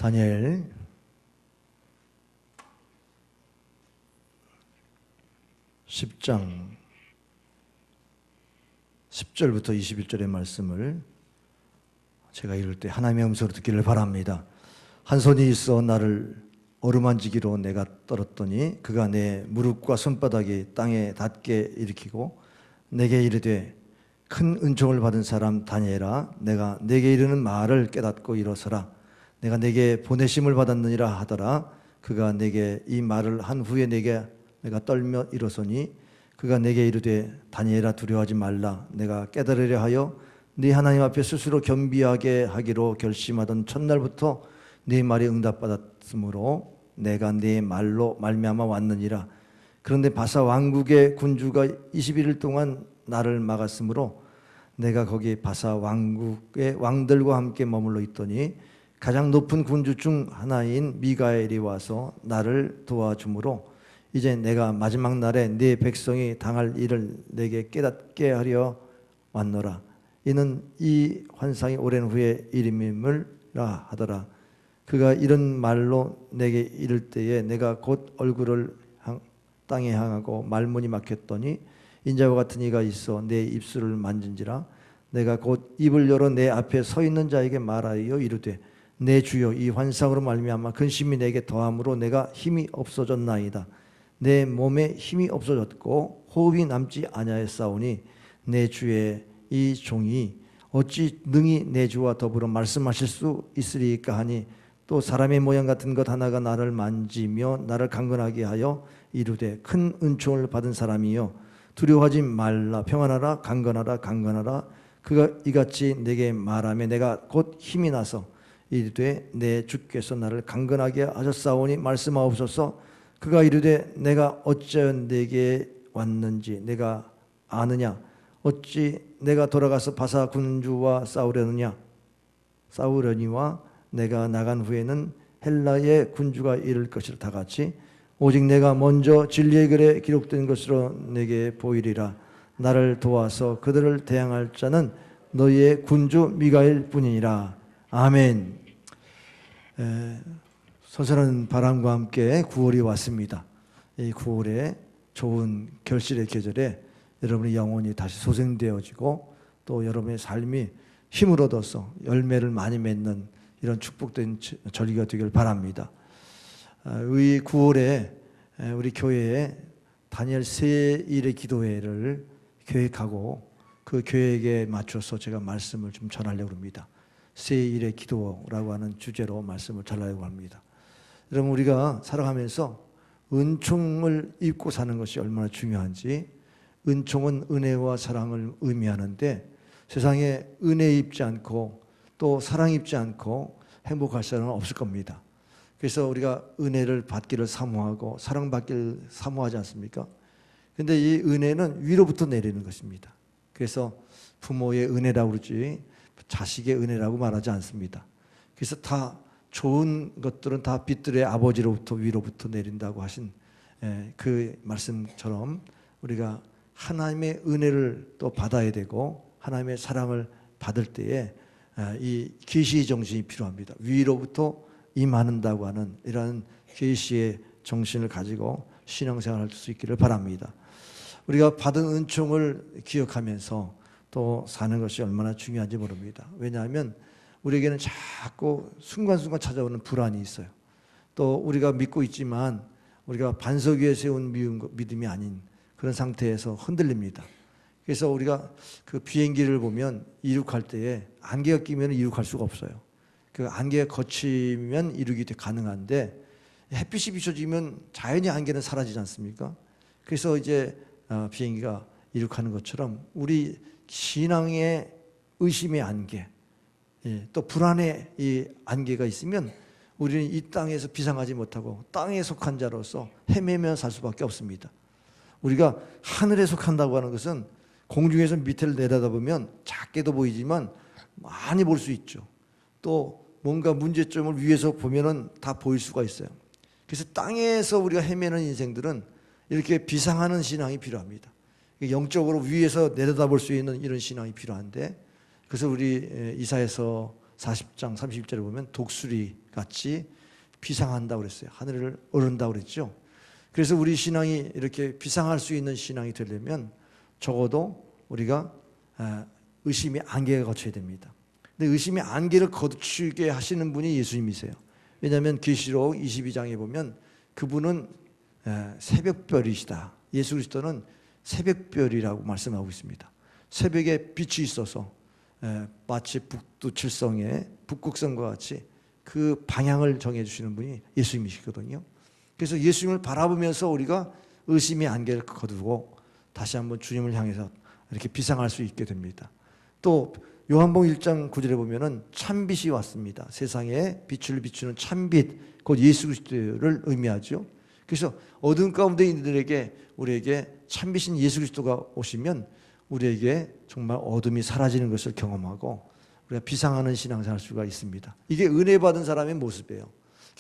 다니엘 10장 10절부터 21절의 말씀을 제가 읽을 때 하나님의 음성으로 듣기를 바랍니다. 한 손이 있어 나를 어루만지기로 내가 떨었더니 그가 내 무릎과 손바닥이 땅에 닿게 일으키고 내게 이르되 큰 은총을 받은 사람 다니엘아, 내가 내게 이르는 말을 깨닫고 일어서라. 내가 내게 보내심을 받았느니라 하더라. 그가 내게 이 말을 한 후에 내가 떨며 일어서니 그가 내게 이르되 다니엘아, 두려워하지 말라. 내가 깨달으려 하여 네 하나님 앞에 스스로 겸비하게 하기로 결심하던 첫날부터 네 말이 응답받았으므로 내가 네 말로 말미암아 왔느니라. 그런데 바사 왕국의 군주가 21일 동안 나를 막았으므로 내가 거기 바사 왕국의 왕들과 함께 머물러 있더니 가장 높은 군주 중 하나인 미가엘이 와서 나를 도와주므로 이제 내가 마지막 날에 네 백성이 당할 일을 내게 깨닫게 하려 왔노라. 이는 이 환상이 오랜 후에 이름임을라 하더라. 그가 이런 말로 내게 이를 때에 내가 곧 얼굴을 땅에 향하고 말문이 막혔더니 인자와 같은 이가 있어 내 입술을 만진지라. 내가 곧 입을 열어 내 앞에 서 있는 자에게 말하여 이르되 내 주여, 이 환상으로 말미암아 근심이 내게 더함으로 내가 힘이 없어졌나이다. 내 몸에 힘이 없어졌고 호흡이 남지 아니하였사오니 내 주의 이 종이 어찌 능히 내 주와 더불어 말씀하실 수 있으리까 하니 또 사람의 모양 같은 것 하나가 나를 만지며 나를 강건하게 하여 이르되 큰 은총을 받은 사람이여, 두려워하지 말라. 평안하라. 강건하라. 강건하라. 그가 이같이 내게 말하며 내가 곧 힘이 나서 이르되 내 주께서 나를 강건하게 하셨사오니 말씀하옵소서. 그가 이르되 내가 어찌하여 내게 왔는지 내가 아느냐? 어찌 내가 돌아가서 바사 군주와 싸우려니와 내가 나간 후에는 헬라의 군주가 이를 것이라. 다 같이 오직 내가 먼저 진리의 글에 기록된 것으로 내게 보이리라. 나를 도와서 그들을 대항할 자는 너희의 군주 미가엘 뿐이니라. 아멘. 선선한 바람과 함께 9월이 왔습니다. 이 9월에 좋은 결실의 계절에 여러분의 영혼이 다시 소생되어지고 또 여러분의 삶이 힘을 얻어서 열매를 많이 맺는 이런 축복된 절기가 되길 바랍니다. 이 9월에 우리 교회에 다니엘 세 일의 기도회를 계획하고 그 계획에 맞춰서 제가 말씀을 좀 전하려고 합니다. 세 일의 기도라고 하는 주제로 말씀을 전하려고 합니다. 여러분, 우리가 살아가면서 은총을 입고 사는 것이 얼마나 중요한지, 은총은 은혜와 사랑을 의미하는데 세상에 은혜 입지 않고 또 사랑 입지 않고 행복할 사람은 없을 겁니다. 그래서 우리가 은혜를 받기를 사모하고 사랑받기를 사모하지 않습니까? 그런데 이 은혜는 위로부터 내리는 것입니다. 그래서 부모의 은혜라고 그러지 자식의 은혜라고 말하지 않습니다. 그래서 다 좋은 것들은 다 빛들의 아버지로부터 위로부터 내린다고 하신 그 말씀처럼 우리가 하나님의 은혜를 또 받아야 되고 하나님의 사랑을 받을 때에 이 계시의 정신이 필요합니다. 위로부터 임하는다고 하는 이러한 계시의 정신을 가지고 신앙생활을 할 수 있기를 바랍니다. 우리가 받은 은총을 기억하면서 또 사는 것이 얼마나 중요한지 모릅니다. 왜냐하면 우리에게는 자꾸 순간순간 찾아오는 불안이 있어요. 또 우리가 믿고 있지만 우리가 반석 위에 세운 믿음이 아닌 그런 상태에서 흔들립니다. 그래서 우리가 그 비행기를 보면 이륙할 때에 안개가 끼면 이륙할 수가 없어요. 그 안개가 거치면 이륙이 가능한데 햇빛이 비춰지면 자연히 안개는 사라지지 않습니까? 그래서 이제 비행기가 이륙하는 것처럼 우리 신앙의 의심의 안개, 또 불안의 이 안개가 있으면 우리는 이 땅에서 비상하지 못하고 땅에 속한 자로서 헤매며 살 수밖에 없습니다. 우리가 하늘에 속한다고 하는 것은 공중에서 밑을 내려다보면 작게도 보이지만 많이 볼 수 있죠. 또 뭔가 문제점을 위에서 보면은 다 보일 수가 있어요. 그래서 땅에서 우리가 헤매는 인생들은 이렇게 비상하는 신앙이 필요합니다. 영적으로 위에서 내려다볼 수 있는 이런 신앙이 필요한데, 그래서 우리 이사야서 40장 31절에 보면 독수리 같이 비상한다고 그랬어요. 하늘을 오른다고 그랬죠. 그래서 우리 신앙이 이렇게 비상할 수 있는 신앙이 되려면 적어도 우리가 의심의 안개가 거쳐야 됩니다. 근데 의심의 안개를 거치게 하시는 분이 예수님이세요. 왜냐하면 계시록 22장에 보면 그분은 새벽별이시다. 예수 그리스도는 새벽별이라고 말씀하고 있습니다. 새벽에 빛이 있어서 마치 북두칠성의 북극성과 같이 그 방향을 정해주시는 분이 예수님이시거든요. 그래서 예수님을 바라보면서 우리가 의심의 안개를 거두고 다시 한번 주님을 향해서 이렇게 비상할 수 있게 됩니다. 또 요한복음 1장 9절에 보면은 참빛이 왔습니다. 세상에 빛을 비추는 참빛, 곧 예수 그리스도를 의미하죠. 그래서 어두운 가운데 있는 이들에게 우리에게 참빛인 예수 그리스도가 오시면 우리에게 정말 어둠이 사라지는 것을 경험하고 우리가 비상하는 신앙생활 할 수가 있습니다. 이게 은혜 받은 사람의 모습이에요.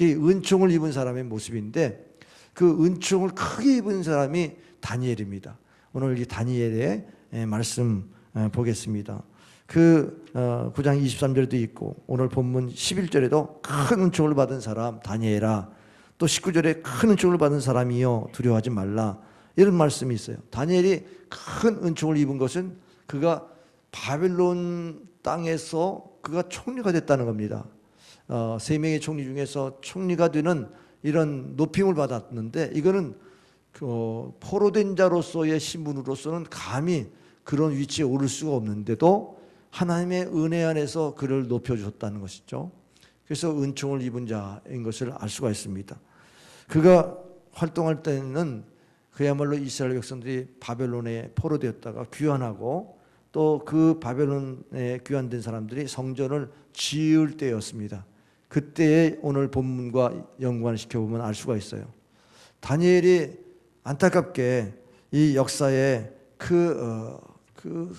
이게 은총을 입은 사람의 모습인데 그 은총을 크게 입은 사람이 다니엘입니다. 오늘 이 다니엘의 말씀 보겠습니다. 그 9장 23절에도 있고 오늘 본문 11절에도 큰 은총을 받은 사람 다니엘아, 또 19절에 큰 은총을 받은 사람이여 두려워하지 말라, 이런 말씀이 있어요. 다니엘이 큰 은총을 입은 것은 그가 바벨론 땅에서 그가 총리가 됐다는 겁니다. 3명의 총리 중에서 총리가 되는 이런 높임을 받았는데 이거는 포로된 자로서의 신분으로서는 감히 그런 위치에 오를 수가 없는데도 하나님의 은혜 안에서 그를 높여주셨다는 것이죠. 그래서 은총을 입은 자인 것을 알 수가 있습니다. 그가 활동할 때는 그야말로 이스라엘 백성들이 바벨론에 포로되었다가 귀환하고 또 그 바벨론에 귀환된 사람들이 성전을 지을 때였습니다. 그때의 오늘 본문과 연관을 시켜보면 알 수가 있어요. 다니엘이 안타깝게 이 역사의 그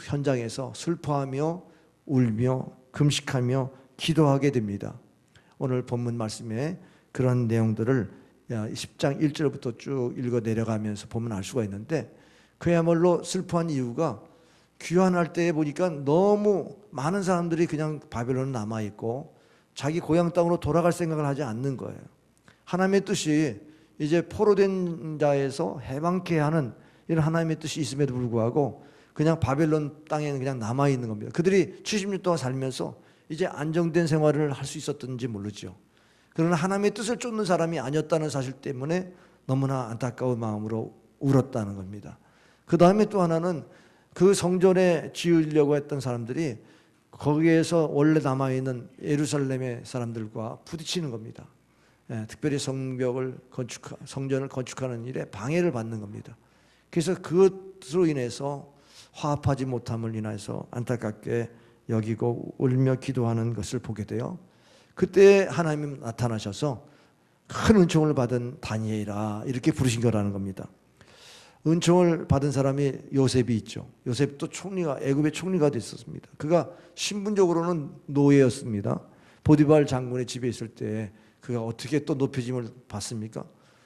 현장에서 슬퍼하며 울며 금식하며 기도하게 됩니다. 오늘 본문 말씀에 그런 내용들을 10장 1절부터 쭉 읽어 내려가면서 보면 알 수가 있는데 그야말로 슬퍼한 이유가 귀환할 때 보니까 너무 많은 사람들이 그냥 바벨론에 남아있고 자기 고향 땅으로 돌아갈 생각을 하지 않는 거예요. 하나님의 뜻이 이제 포로된 자에서 해방케 하는 이런 하나님의 뜻이 있음에도 불구하고 그냥 바벨론 땅에는 그냥 남아있는 겁니다. 그들이 70년 동안 살면서 이제 안정된 생활을 할 수 있었던지 모르죠. 그러나 하나님의 뜻을 쫓는 사람이 아니었다는 사실 때문에 너무나 안타까운 마음으로 울었다는 겁니다. 그 다음에 또 하나는 그 성전에 지으려고 했던 사람들이 거기에서 원래 남아있는 예루살렘의 사람들과 부딪히는 겁니다. 특별히 성전을 건축하는 일에 방해를 받는 겁니다. 그래서 그것으로 인해서 화합하지 못함을 인해서 안타깝게 여기고 울며 기도하는 것을 보게 돼요. 그때 하나님이 나타나셔서 큰 은총을 받은 다니엘아 이렇게 부르신 거라는 겁니다. 은총을 받은 사람이 요셉이 있죠. 요셉도 애굽의 총리가 됐었습니다. 그가 신분적으로는 노예였습니다. 보디발 장군의 집에 있을 때 그가 어떻게 또 높여짐을 받습니까?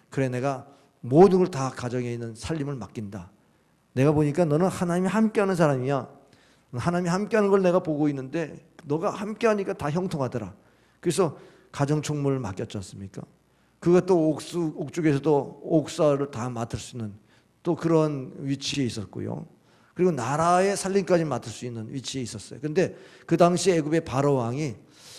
그래, 내가 모든 걸 다 가정에 있는 살림을 맡긴다. 내가 보니까 너는 하나님이 함께하는 사람이야. 하나님이 함께하는 걸 내가 보고 있는데 너가 함께하니까 다 형통하더라. 그래서 가정총무를 맡겼지 않습니까? 그가 또 옥중에서도 옥사를 다 맡을 수 있는 또 그런 위치에 있었고요. 그리고 나라의 살림까지 맡을 수 있는 위치에 있었어요. 근데 그 당시 애굽의 바로 왕이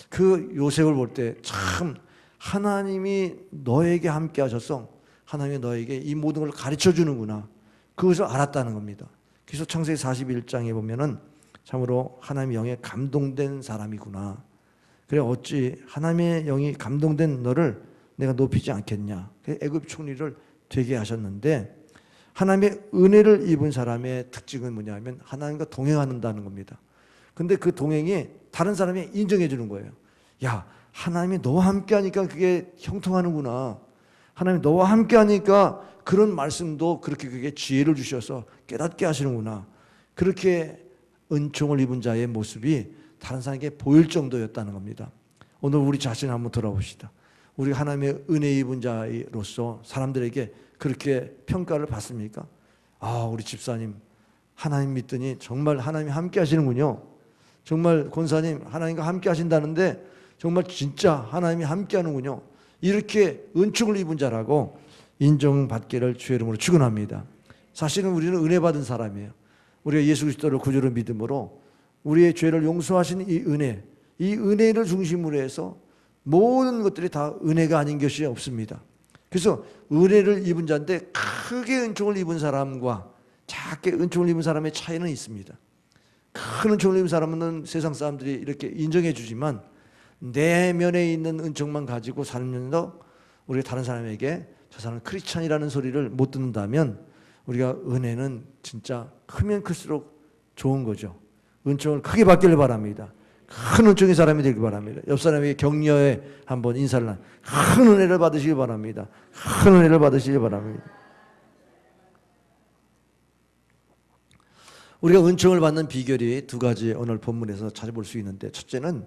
그 요셉을 볼 때 참 하나님이 너에게 함께 하셔서 하나님이 너에게 이 모든 걸 가르쳐 주는구나. 그것을 알았다는 겁니다. 그래서 창세기 41장에 보면은 참으로 하나님의 영에 감동된 사람이구나. 그래, 어찌 하나님의 영이 감동된 너를 내가 높이지 않겠냐. 애굽 총리를 되게 하셨는데 하나님의 은혜를 입은 사람의 특징은 뭐냐면 하나님과 동행한다는 겁니다. 근데 그 동행이 다른 사람이 인정해 주는 거예요. 야, 하나님이 너와 함께 하니까 그게 형통하는구나. 하나님이 너와 함께 하니까 그런 말씀도 그렇게 그게 지혜를 주셔서 깨닫게 하시는구나. 그렇게 은총을 입은 자의 모습이 다른 사람에게 보일 정도였다는 겁니다. 오늘 우리 자신을 한번 돌아봅시다. 우리 하나님의 은혜 입은 자로서 사람들에게 그렇게 평가를 받습니까? 아, 우리 집사님 하나님 믿더니 정말 하나님이 함께 하시는군요. 정말 권사님 하나님과 함께 하신다는데 정말 진짜 하나님이 함께 하는군요. 이렇게 은총을 입은 자라고 인정받기를 주의 이름으로 축원합니다. 사실은 우리는 은혜 받은 사람이에요. 우리가 예수 그리스도를 구주로 믿음으로 우리의 죄를 용서하신 이 은혜를 중심으로 해서 모든 것들이 다 은혜가 아닌 것이 없습니다. 그래서 은혜를 입은 자인데 크게 은총을 입은 사람과 작게 은총을 입은 사람의 차이는 있습니다. 큰 은총을 입은 사람은 세상 사람들이 이렇게 인정해 주지만 내면에 있는 은총만 가지고 살면서 우리가 다른 사람에게 저 사람은 크리스찬이라는 소리를 못 듣는다면 우리가 은혜는 진짜 크면 클수록 좋은 거죠. 은총을 크게 받기를 바랍니다. 큰 은총의 사람이 되길 바랍니다. 옆 사람에게 격려에 한번 인사를 큰 은혜를 받으시길 바랍니다. 큰 은혜를 받으시길 바랍니다. 우리가 은총을 받는 비결이 두 가지 오늘 본문에서 찾아볼 수 있는데, 첫째는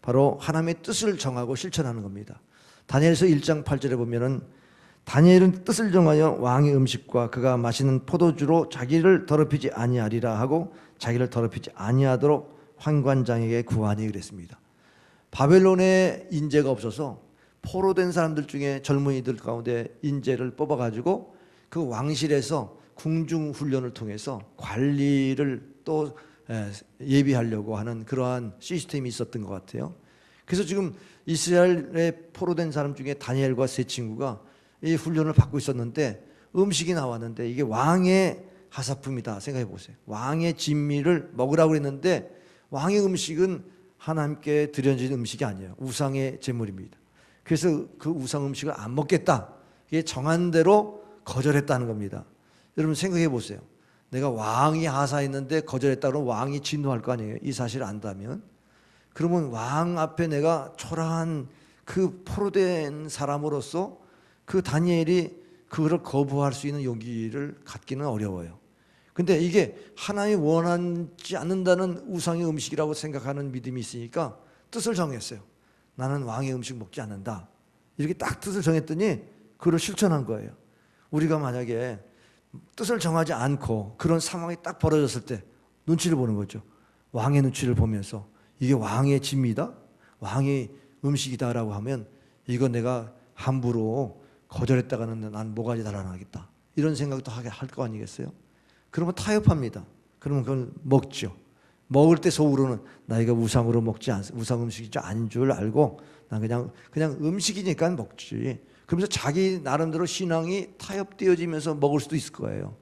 바로 하나님의 뜻을 정하고 실천하는 겁니다. 다니엘서 1장 8절에 보면은 다니엘은 뜻을 정하여 왕의 음식과 그가 마시는 포도주로 자기를 더럽히지 아니하리라 하고 자기를 더럽히지 아니하도록 환관장에게 구하니 그랬습니다. 바벨론에 인재가 없어서 포로된 사람들 중에 젊은이들 가운데 인재를 뽑아가지고 그 왕실에서 궁중 훈련을 통해서 관리를 또 예비하려고 하는 그러한 시스템이 있었던 것 같아요. 그래서 지금 이스라엘에 포로된 사람 중에 다니엘과 세 친구가 이 훈련을 받고 있었는데 음식이 나왔는데 이게 왕의 하사품이다 생각해 보세요. 왕의 진미를 먹으라고 했는데 왕의 음식은 하나님께 드려진 음식이 아니에요. 우상의 제물입니다. 그래서 그 우상 음식을 안 먹겠다. 이게 정한 대로 거절했다는 겁니다. 여러분 생각해 보세요. 내가 왕이 하사했는데 거절했다 그러면 왕이 진노할 거 아니에요. 이 사실을 안다면. 그러면 왕 앞에 내가 초라한 그 포로된 사람으로서 그 다니엘이 그거를 거부할 수 있는 용기를 갖기는 어려워요. 근데 이게 하나님이 원하지 않는다는 우상의 음식이라고 생각하는 믿음이 있으니까 뜻을 정했어요. 나는 왕의 음식 먹지 않는다. 이렇게 딱 뜻을 정했더니 그걸 실천한 거예요. 우리가 만약에 뜻을 정하지 않고 그런 상황이 딱 벌어졌을 때 눈치를 보는 거죠. 왕의 눈치를 보면서 이게 왕의 진미다? 왕의 음식이다라고 하면 이거 내가 함부로 거절했다가는 난 모가지 달아나겠다. 이런 생각도 하게 할 거 아니겠어요? 그러면 타협합니다. 그러면 그걸 먹죠. 먹을 때 속으로는 나 이거 우상으로 먹지 않, 우상 음식이지 않은 줄 알고 난 그냥 음식이니까 먹지. 그러면서 자기 나름대로 신앙이 타협되어지면서 먹을 수도 있을 거예요.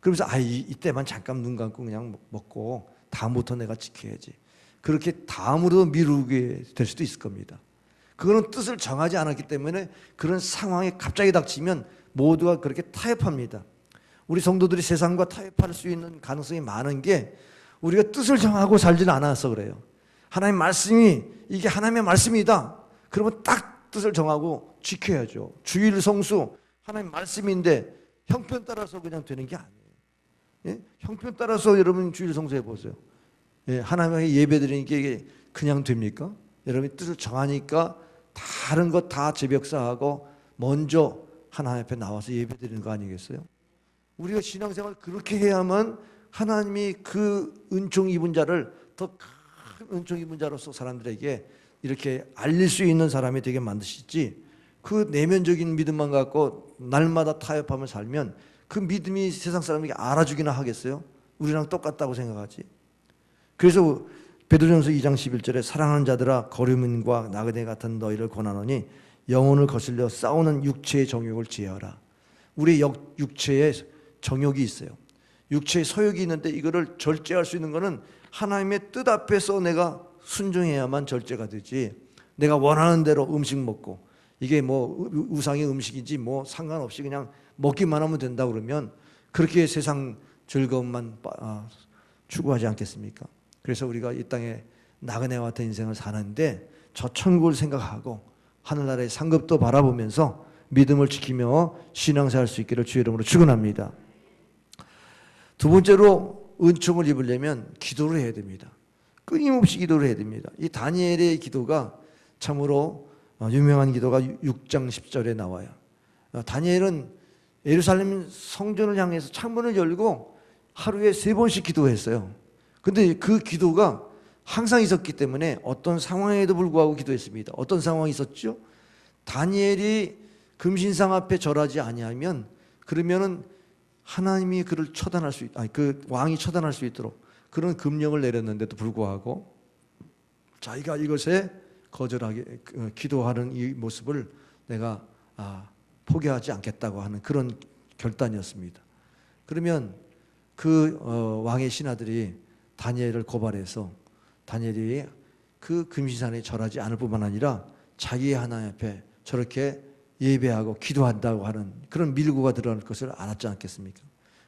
그러면서 이때만 잠깐 눈 감고 그냥 먹고 다음부터 내가 지켜야지. 그렇게 다음으로 미루게 될 수도 있을 겁니다. 그거는 뜻을 정하지 않았기 때문에 그런 상황이 갑자기 닥치면 모두가 그렇게 타협합니다. 우리 성도들이 세상과 타협할 수 있는 가능성이 많은 게 우리가 뜻을 정하고 살지는 않아서 그래요. 하나님 말씀이 이게 하나님의 말씀이다. 그러면 딱 뜻을 정하고 지켜야죠. 주일 성수 하나님 말씀인데 형편 따라서 그냥 되는 게 아니에요. 예? 형편 따라서 여러분 주일 성수해 보세요. 예, 하나님의 예배 드리는 게 이게 그냥 됩니까? 여러분이 뜻을 정하니까 다른 것 다 제벽사하고 먼저 하나님 앞에 나와서 예배 드리는 거 아니겠어요? 우리가 신앙생활 그렇게 해야만 하나님이 그 은총 입은 자를 더 큰 은총 입은 자로서 사람들에게 이렇게 알릴 수 있는 사람이 되게 만드시지, 그 내면적인 믿음만 갖고 날마다 타협하며 살면 그 믿음이 세상 사람에게 알아주기나 하겠어요? 우리랑 똑같다고 생각하지. 그래서 베드로전서 2장 11절에 사랑하는 자들아 거류민과 나그네 같은 너희를 권하노니 영혼을 거슬려 싸우는 육체의 정욕을 제어하라. 우리 육체에 정욕이 있어요. 육체의 소욕이 있는데 이거를 절제할 수 있는 것은 하나님의 뜻 앞에서 내가 순종해야만 절제가 되지. 내가 원하는 대로 음식 먹고 이게 뭐 우상의 음식인지 뭐 상관없이 그냥 먹기만 하면 된다 그러면 그렇게 세상 즐거움만 추구하지 않겠습니까? 그래서 우리가 이 땅에 나그네와 같은 인생을 사는데 저 천국을 생각하고 하늘나라의 상급도 바라보면서 믿음을 지키며 신앙생활 할 수 있기를 주의 이름으로 축원합니다. 두 번째로 은총을 입으려면 기도를 해야 됩니다. 끊임없이 기도를 해야 됩니다. 이 다니엘의 기도가 참으로 유명한 기도가 6장 10절에 나와요. 다니엘은 예루살렘 성전을 향해서 창문을 열고 하루에 3번씩 기도했어요. 근데 그 기도가 항상 있었기 때문에 어떤 상황에도 불구하고 기도했습니다. 어떤 상황이 있었죠? 다니엘이 금신상 앞에 절하지 아니하면 그러면은 하나님이 그를 처단할 수 그 왕이 처단할 수 있도록 그런 금령을 내렸는데도 불구하고 자기가 이것에 거절하게 기도하는 이 모습을 내가 포기하지 않겠다고 하는 그런 결단이었습니다. 그러면 그 왕의 신하들이 다니엘을 고발해서 다니엘이 그 금신상에 절하지 않을 뿐만 아니라 자기의 하나님 앞에 저렇게 예배하고 기도한다고 하는 그런 밀고가 들어갈 것을 알았지 않겠습니까?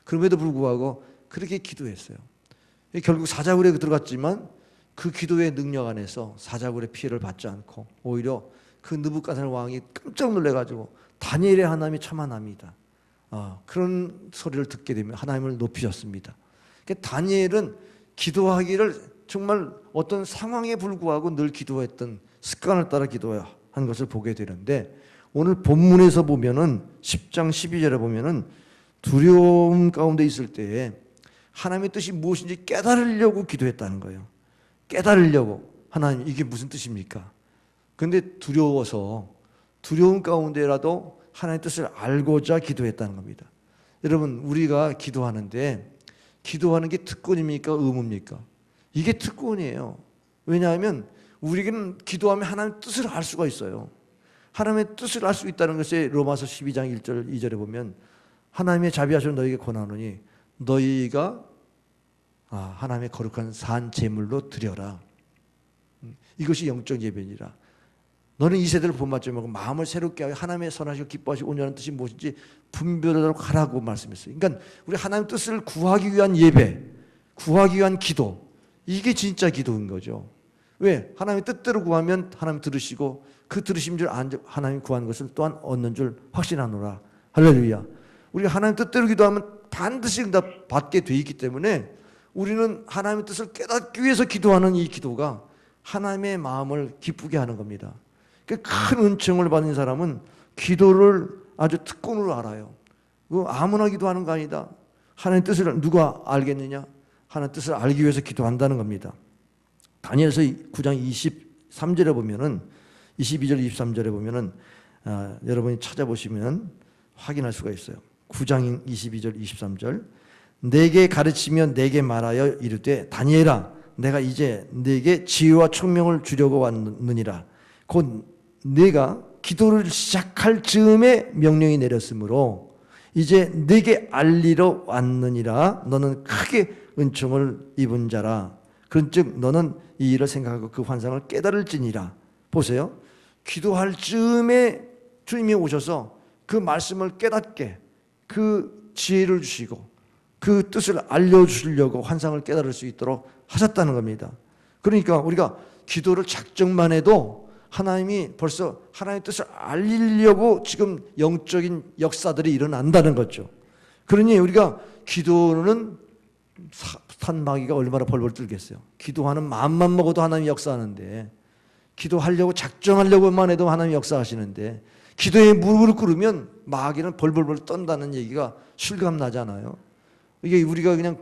그럼에도 불구하고 그렇게 기도했어요. 결국 사자굴에 들어갔지만 그 기도의 능력 안에서 사자굴의 피해를 받지 않고 오히려 그 느부갓네살 왕이 깜짝 놀래가지고 다니엘의 하나님이 참하나이다. 그런 소리를 듣게 되면 하나님을 높이셨습니다. 그러니까 다니엘은 기도하기를 정말 어떤 상황에 불구하고 늘 기도했던 습관을 따라 기도한 것을 보게 되는데 오늘 본문에서 보면은 10장 12절에 보면은 두려움 가운데 있을 때에 하나님의 뜻이 무엇인지 깨달으려고 기도했다는 거예요. 깨달으려고. 하나님 이게 무슨 뜻입니까? 그런데 두려움 가운데라도 하나님의 뜻을 알고자 기도했다는 겁니다. 여러분 우리가 기도하는데 기도하는 게 특권입니까? 의무입니까? 이게 특권이에요. 왜냐하면 우리는 기도하면 하나님의 뜻을 알 수가 있어요. 하나님의 뜻을 알 수 있다는 것이 로마서 12장 1절 2절에 보면 하나님의 자비하시는 너희에게 권하노니 너희가 하나님의 거룩한 산 제물로 드려라. 이것이 영적 예배니라. 너는 이 세대를 본받지 말고 마음을 새롭게 하여 하나님의 선하시고 기뻐하시고 온전한 뜻이 무엇인지 분별하도록 하라고 말씀했어요. 그러니까 우리 하나님의 뜻을 구하기 위한 예배, 구하기 위한 기도, 이게 진짜 기도인 거죠. 왜? 하나님의 뜻대로 구하면 하나님 들으시고 그 들으심 줄 하나님 구한 것을 또한 얻는 줄 확신하노라. 할렐루야. 우리가 하나님 뜻대로 기도하면 반드시 응답 받게 돼 있기 때문에 우리는 하나님의 뜻을 깨닫기 위해서 기도하는 이 기도가 하나님의 마음을 기쁘게 하는 겁니다. 큰 은총을 받는 사람은 기도를 아주 특권으로 알아요. 아무나 기도하는 거 아니다. 하나님의 뜻을 누가 알겠느냐? 하나님의 뜻을 알기 위해서 기도한다는 겁니다. 다니엘서 9장 23절에 보면은 22절 23절에 보면은 여러분이 찾아보시면 확인할 수가 있어요. 9장 22절 23절 내게 가르치며 내게 말하여 이르되 다니엘아 내가 이제 내게 지혜와 총명을 주려고 왔느니라. 곧 내가 기도를 시작할 즈음에 명령이 내렸으므로 이제 내게 알리러 왔느니라. 너는 크게 은총을 입은 자라. 그런즉 너는 이 일을 생각하고 그 환상을 깨달을지니라. 보세요. 기도할 즈음에 주님이 오셔서 그 말씀을 깨닫게 그 지혜를 주시고 그 뜻을 알려주시려고 환상을 깨달을 수 있도록 하셨다는 겁니다. 그러니까 우리가 기도를 작정만 해도 하나님이 벌써 하나님의 뜻을 알리려고 지금 영적인 역사들이 일어난다는 거죠. 그러니 우리가 기도는 산마귀가 얼마나 벌벌 떨겠어요. 기도하는 마음만 먹어도 하나님이 역사하는데 기도하려고 작정하려고만 해도 하나님이 역사하시는데 기도에 무릎을 꿇으면 마귀는 벌벌벌 떤다는 얘기가 실감나잖아요. 이게 우리가 그냥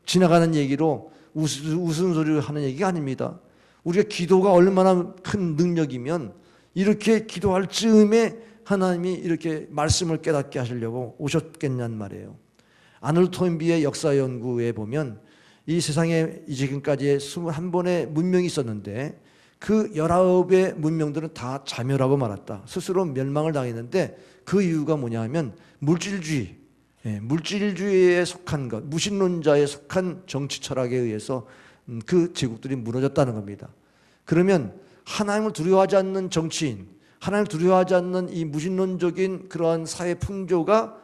지나가는 얘기로 웃은 소리를 하는 얘기가 아닙니다. 우리가 기도가 얼마나 큰 능력이면 이렇게 기도할 즈음에 하나님이 이렇게 말씀을 깨닫게 하시려고 오셨겠냔 말이에요. 아놀드 토인비의 역사 연구에 보면 이 세상에 지금까지 21번의 문명이 있었는데 그 19의 문명들은 다 자멸하고 말았다. 스스로 멸망을 당했는데 그 이유가 뭐냐 하면 물질주의, 물질주의에 속한 것, 무신론자에 속한 정치 철학에 의해서 그 제국들이 무너졌다는 겁니다. 그러면 하나님을 두려워하지 않는 정치인, 하나님을 두려워하지 않는 이 무신론적인 그러한 사회 풍조가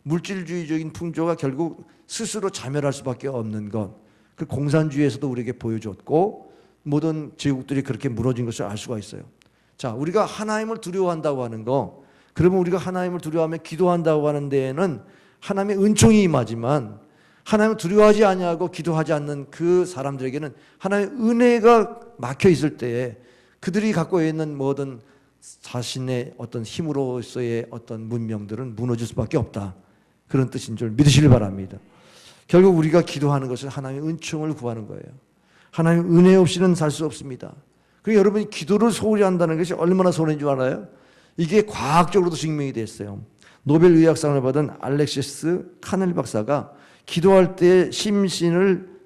물질주의적인 풍조가 결국 스스로 자멸할 수밖에 없는 것, 그 공산주의에서도 우리에게 보여줬고 모든 제국들이 그렇게 무너진 것을 알 수가 있어요. 자, 우리가 하나님을 두려워한다고 하는 거, 그러면 우리가 하나님을 두려워하며 기도한다고 하는 데에는 하나님의 은총이 임하지만 하나님을 두려워하지 아니하고 기도하지 않는 그 사람들에게는 하나님의 은혜가 막혀 있을 때에 그들이 갖고 있는 모든 자신의 어떤 힘으로서의 어떤 문명들은 무너질 수밖에 없다. 그런 뜻인 줄 믿으시길 바랍니다. 결국 우리가 기도하는 것은 하나님의 은총을 구하는 거예요. 하나님 은혜 없이는 살 수 없습니다. 그리고 여러분이 기도를 소홀히 한다는 것이 얼마나 손해인 줄 알아요? 이게 과학적으로도 증명이 됐어요. 노벨 의학상을 받은 알렉시스 카넬 박사가 기도할 때 심신을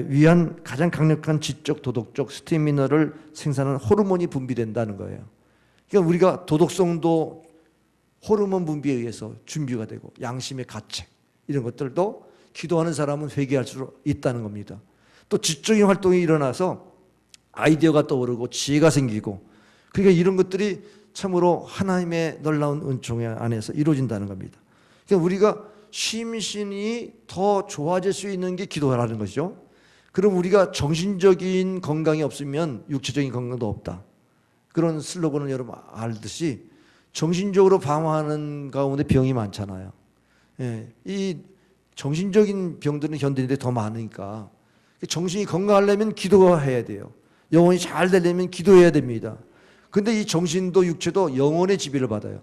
위한 가장 강력한 지적 도덕적 스태미너를 생산하는 호르몬이 분비된다는 거예요. 그러니까 우리가 도덕성도 호르몬 분비에 의해서 준비가 되고 양심의 가책 이런 것들도 기도하는 사람은 회개할 수 있다는 겁니다. 또 지적인 활동이 일어나서 아이디어가 떠오르고 지혜가 생기고, 그러니까 이런 것들이 참으로 하나님의 놀라운 은총 안에서 이루어진다는 겁니다. 그러니까 우리가 심신이 더 좋아질 수 있는 게 기도라는 것이죠. 그럼 우리가 정신적인 건강이 없으면 육체적인 건강도 없다. 그런 슬로건을 여러분 알듯이 정신적으로 방어하는 가운데 병이 많잖아요. 예, 이 정신적인 병들은 현대인들이 더 많으니까 정신이 건강하려면 기도해야 돼요. 영혼이 잘 되려면 기도해야 됩니다. 근데 이 정신도 육체도 영혼의 지배를 받아요.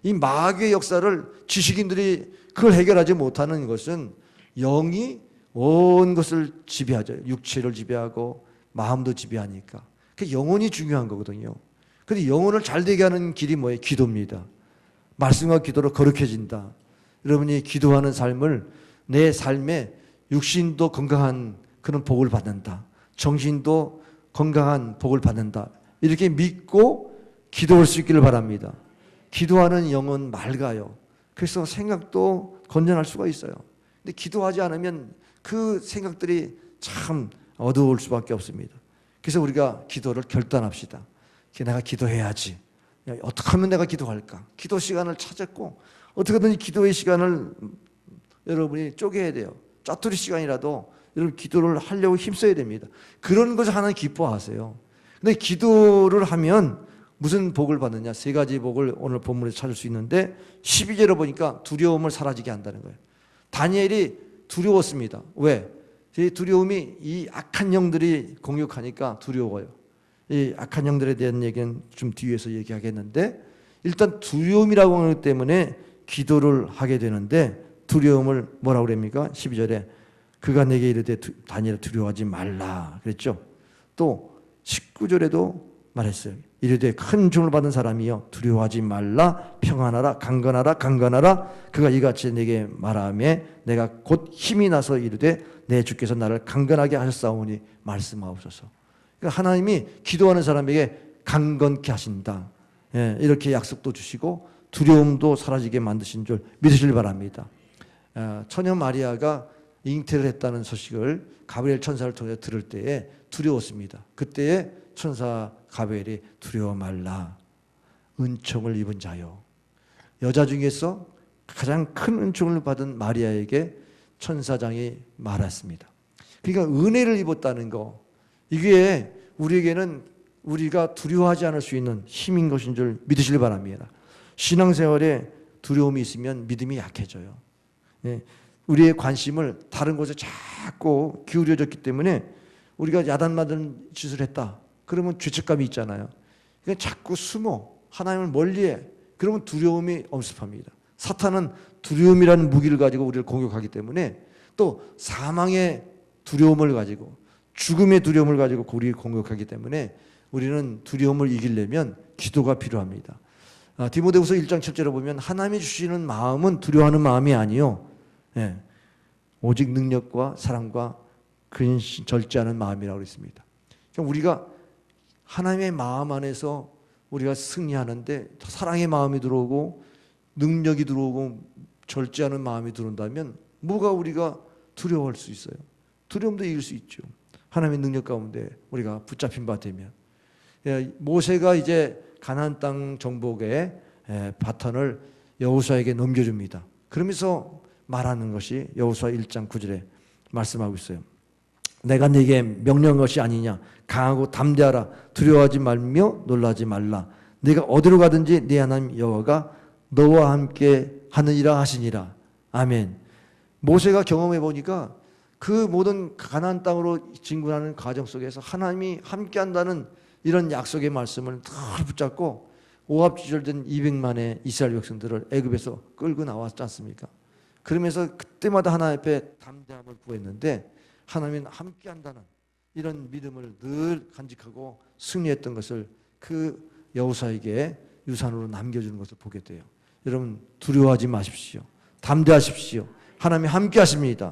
이 마귀의 역사를 지식인들이 그걸 해결하지 못하는 것은 영이 온 것을 지배하죠. 육체를 지배하고 마음도 지배하니까. 그 영혼이 중요한 거거든요. 근데 영혼을 잘 되게 하는 길이 뭐예요? 기도입니다. 말씀과 기도로 거룩해진다. 여러분이 기도하는 삶을 내 삶에 육신도 건강한 그런 복을 받는다. 정신도 건강한 복을 받는다. 이렇게 믿고 기도할 수 있기를 바랍니다. 기도하는 영은 맑아요. 그래서 생각도 건전할 수가 있어요. 근데 기도하지 않으면 그 생각들이 참 어두울 수밖에 없습니다. 그래서 우리가 기도를 결단합시다. 내가 기도해야지. 어떻게 하면 내가 기도할까? 기도 시간을 찾았고 어떻게든 기도의 시간을 여러분이 쪼개야 돼요. 짜투리 시간이라도 여러분 기도를 하려고 힘써야 됩니다. 그런 것을 하나님 기뻐하세요. 근데 기도를 하면 무슨 복을 받느냐? 세 가지 복을 오늘 본문에서 찾을 수 있는데 12절에 보니까 두려움을 사라지게 한다는 거예요. 다니엘이 두려웠습니다. 왜? 이 두려움이 이 악한 영들이 공격하니까 두려워요. 이 악한 영들에 대한 얘기는 좀 뒤에서 얘기하겠는데 일단 두려움이라고 하는 것 때문에 기도를 하게 되는데 두려움을 뭐라고 그럽니까? 12절에 그가 내게 이르되 다니엘아 두려워하지 말라 그랬죠. 또 19절에도 말했어요. 이르되 큰 종을 받은 사람이여 두려워하지 말라 평안하라 강건하라 강건하라 그가 이같이 내게 말하며 내가 곧 힘이 나서 이르되 내 주께서 나를 강건하게 하셨사오니 말씀하옵소서. 그러니까 하나님이 기도하는 사람에게 강건케 하신다. 예, 이렇게 약속도 주시고 두려움도 사라지게 만드신 줄 믿으시길 바랍니다. 처녀 마리아가 잉태를 했다는 소식을 가브리엘 천사를 통해 들을 때에 두려웠습니다. 그때에 천사 가브리엘이 두려워 말라 은총을 입은 자요. 여자 중에서 가장 큰 은총을 받은 마리아에게 천사장이 말했습니다. 그러니까 은혜를 입었다는 거, 이게 우리에게는 우리가 두려워하지 않을 수 있는 힘인 것인 줄 믿으시길 바랍니다. 신앙생활에 두려움이 있으면 믿음이 약해져요. 우리의 관심을 다른 곳에 자꾸 기울여졌기 때문에 우리가 야단맞은 짓을 했다. 그러면 죄책감이 있잖아요. 그러니까 자꾸 숨어 하나님을 멀리해. 그러면 두려움이 엄습합니다. 사탄은 두려움이라는 무기를 가지고 우리를 공격하기 때문에 또 사망의 두려움을 가지고 죽음의 두려움을 가지고 우리를 공격하기 때문에 우리는 두려움을 이기려면 기도가 필요합니다. 디모데후서 1장 7절에 보면 하나님이 주시는 마음은 두려워하는 마음이 아니요 오직 능력과 사랑과 근신 절제하는 마음이라고 했습니다. 그러니까 우리가 하나님의 마음 안에서 우리가 승리하는데 사랑의 마음이 들어오고 능력이 들어오고 절제하는 마음이 들어온다면 뭐가 우리가 두려워할 수 있어요? 두려움도 이길 수 있죠. 하나님의 능력 가운데 우리가 붙잡힌 바 되면. 모세가 이제 가나안 땅 정복의 바턴을 여호수아에게 넘겨줍니다. 그러면서 말하는 것이 여호수아 1장 9절에 말씀하고 있어요. 내가 네게 명령한 것이 아니냐. 강하고 담대하라. 두려워하지 말며 놀라지 말라. 네가 어디로 가든지 네 하나님 여호와가 너와 함께 하느니라 하시니라. 아멘. 모세가 경험해 보니까 그 모든 가나안 땅으로 진군하는 과정 속에서 하나님이 함께 한다는 이런 약속의 말씀을 늘 붙잡고 오합지졸된 200만의 이스라엘 백성들을 애굽에서 끌고 나왔지 않습니까? 그러면서 그때마다 하나님 앞에 담대함을 구했는데 하나님은 함께 한다는 이런 믿음을 늘 간직하고 승리했던 것을 그 여호사에게 유산으로 남겨주는 것을 보게 돼요. 여러분 두려워하지 마십시오. 담대하십시오. 하나님이 함께 하십니다.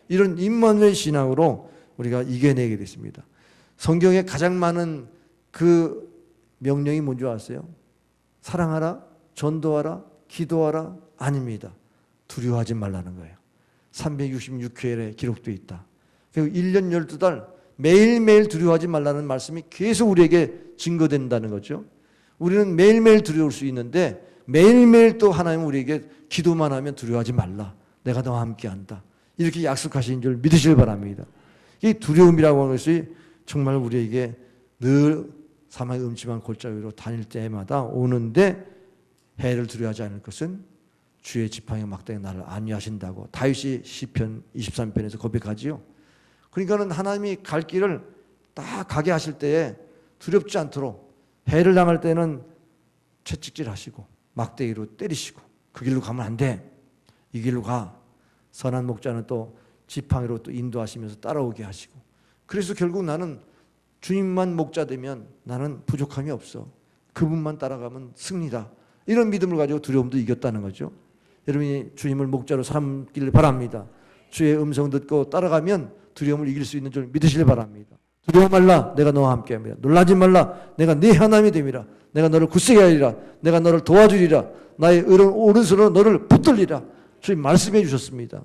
이런 임마누엘 신앙으로 우리가 이겨내게 됐습니다. 성경에 가장 많은 그 명령이 뭔지 아세요? 사랑하라, 전도하라, 기도하라 아닙니다. 두려워하지 말라는 거예요. 366회에 기록되어 있다. 그리고 1년 12달 매일매일 두려워하지 말라는 말씀이 계속 우리에게 증거된다는 거죠. 우리는 매일매일 두려울 수 있는데 매일매일 또 하나님은 우리에게 기도만 하면 두려워하지 말라. 내가 너와 함께 한다. 이렇게 약속하신 줄 믿으시길 바랍니다. 이 두려움이라고 하는 것이 정말 우리에게 늘 사망의 음침한 골짜기 위로 다닐 때마다 오는데 해를 두려워하지 않을 것은 주의 지팡이 막대기 나를 안위하신다고 다윗이 시편 23편에서 고백하지요. 그러니까는 하나님이 갈 길을 딱 가게 하실 때에 두렵지 않도록 해를 당할 때는 채찍질 하시고 막대기로 때리시고 그 길로 가면 안 돼. 이 길로 가. 선한 목자는 또 지팡이로 또 인도하시면서 따라오게 하시고 그래서 결국 나는 주님만 목자 되면 나는 부족함이 없어. 그분만 따라가면 승리다. 이런 믿음을 가지고 두려움도 이겼다는 거죠. 여러분이 주님을 목자로 삼길 바랍니다. 주의 음성 듣고 따라가면 두려움을 이길 수 있는 줄 믿으시길 바랍니다. 두려워 말라. 내가 너와 함께 합니다. 놀라지 말라. 내가 네 하나님이 됨이라. 내가 너를 굳세게 하리라. 내가 너를 도와주리라. 나의 오른손으로 너를 붙들리라. 주님 말씀해 주셨습니다.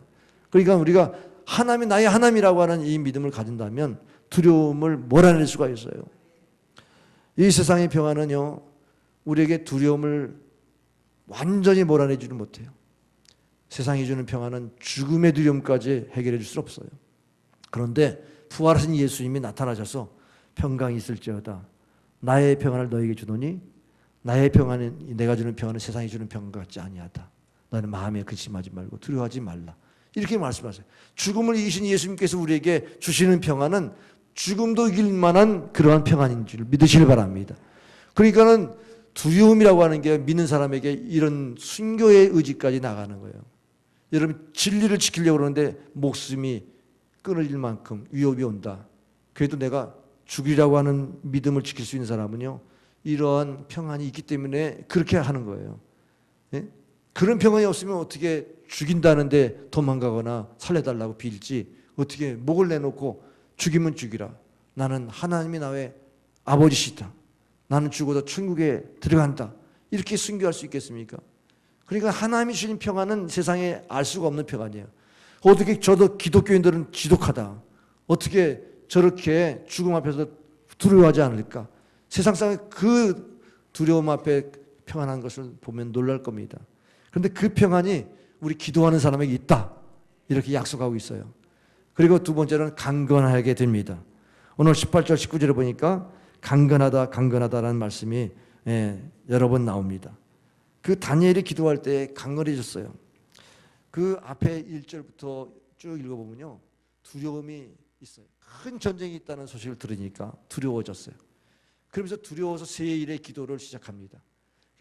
그러니까 우리가 하나님이 나의 하나님이라고 하는 이 믿음을 가진다면 두려움을 몰아낼 수가 있어요. 이 세상의 평안은요, 우리에게 두려움을 완전히 몰아내지는 못해요. 세상이 주는 평안은 죽음의 두려움까지 해결해 줄 수 없어요. 그런데 부활하신 예수님이 나타나셔서 평강이 있을지어다. 나의 평안을 너에게 주노니 나의 평안은 내가 주는 평안은 세상이 주는 평안 같지 아니하다. 너는 마음에 근심하지 말고 두려워하지 말라. 이렇게 말씀하세요. 죽음을 이기신 예수님께서 우리에게 주시는 평안은 죽음도 이길 만한 그러한 평안인 줄 믿으시길 바랍니다. 그러니까는 두려움이라고 하는 게 믿는 사람에게 이런 순교의 의지까지 나가는 거예요. 여러분 진리를 지키려고 그러는데 목숨이 끊어질 만큼 위협이 온다. 그래도 내가 죽이라고 하는 믿음을 지킬 수 있는 사람은요, 이러한 평안이 있기 때문에 그렇게 하는 거예요. 예? 그런 평안이 없으면 어떻게 죽인다는데 도망가거나 살려달라고 빌지, 어떻게 목을 내놓고 죽이면 죽이라. 나는 하나님이 나의 아버지시다. 나는 죽어도 천국에 들어간다. 이렇게 순교할 수 있겠습니까? 그러니까 하나님이 주신 평안은 세상에 알 수가 없는 평안이에요. 어떻게 저도 기독교인들은 지독하다. 어떻게 저렇게 죽음 앞에서 두려워하지 않을까? 세상상의 그 두려움 앞에 평안한 것을 보면 놀랄 겁니다. 그런데 그 평안이 우리 기도하는 사람에게 있다. 이렇게 약속하고 있어요. 그리고 두 번째는 강건하게 됩니다. 오늘 18절 19절에 보니까 강건하다 강건하다라는 말씀이 여러 번 나옵니다. 그 다니엘이 기도할 때 강건해졌어요. 그 앞에 1절부터 쭉 읽어보면요, 두려움이 있어요. 큰 전쟁이 있다는 소식을 들으니까 두려워졌어요. 그러면서 두려워서 세 일의 기도를 시작합니다.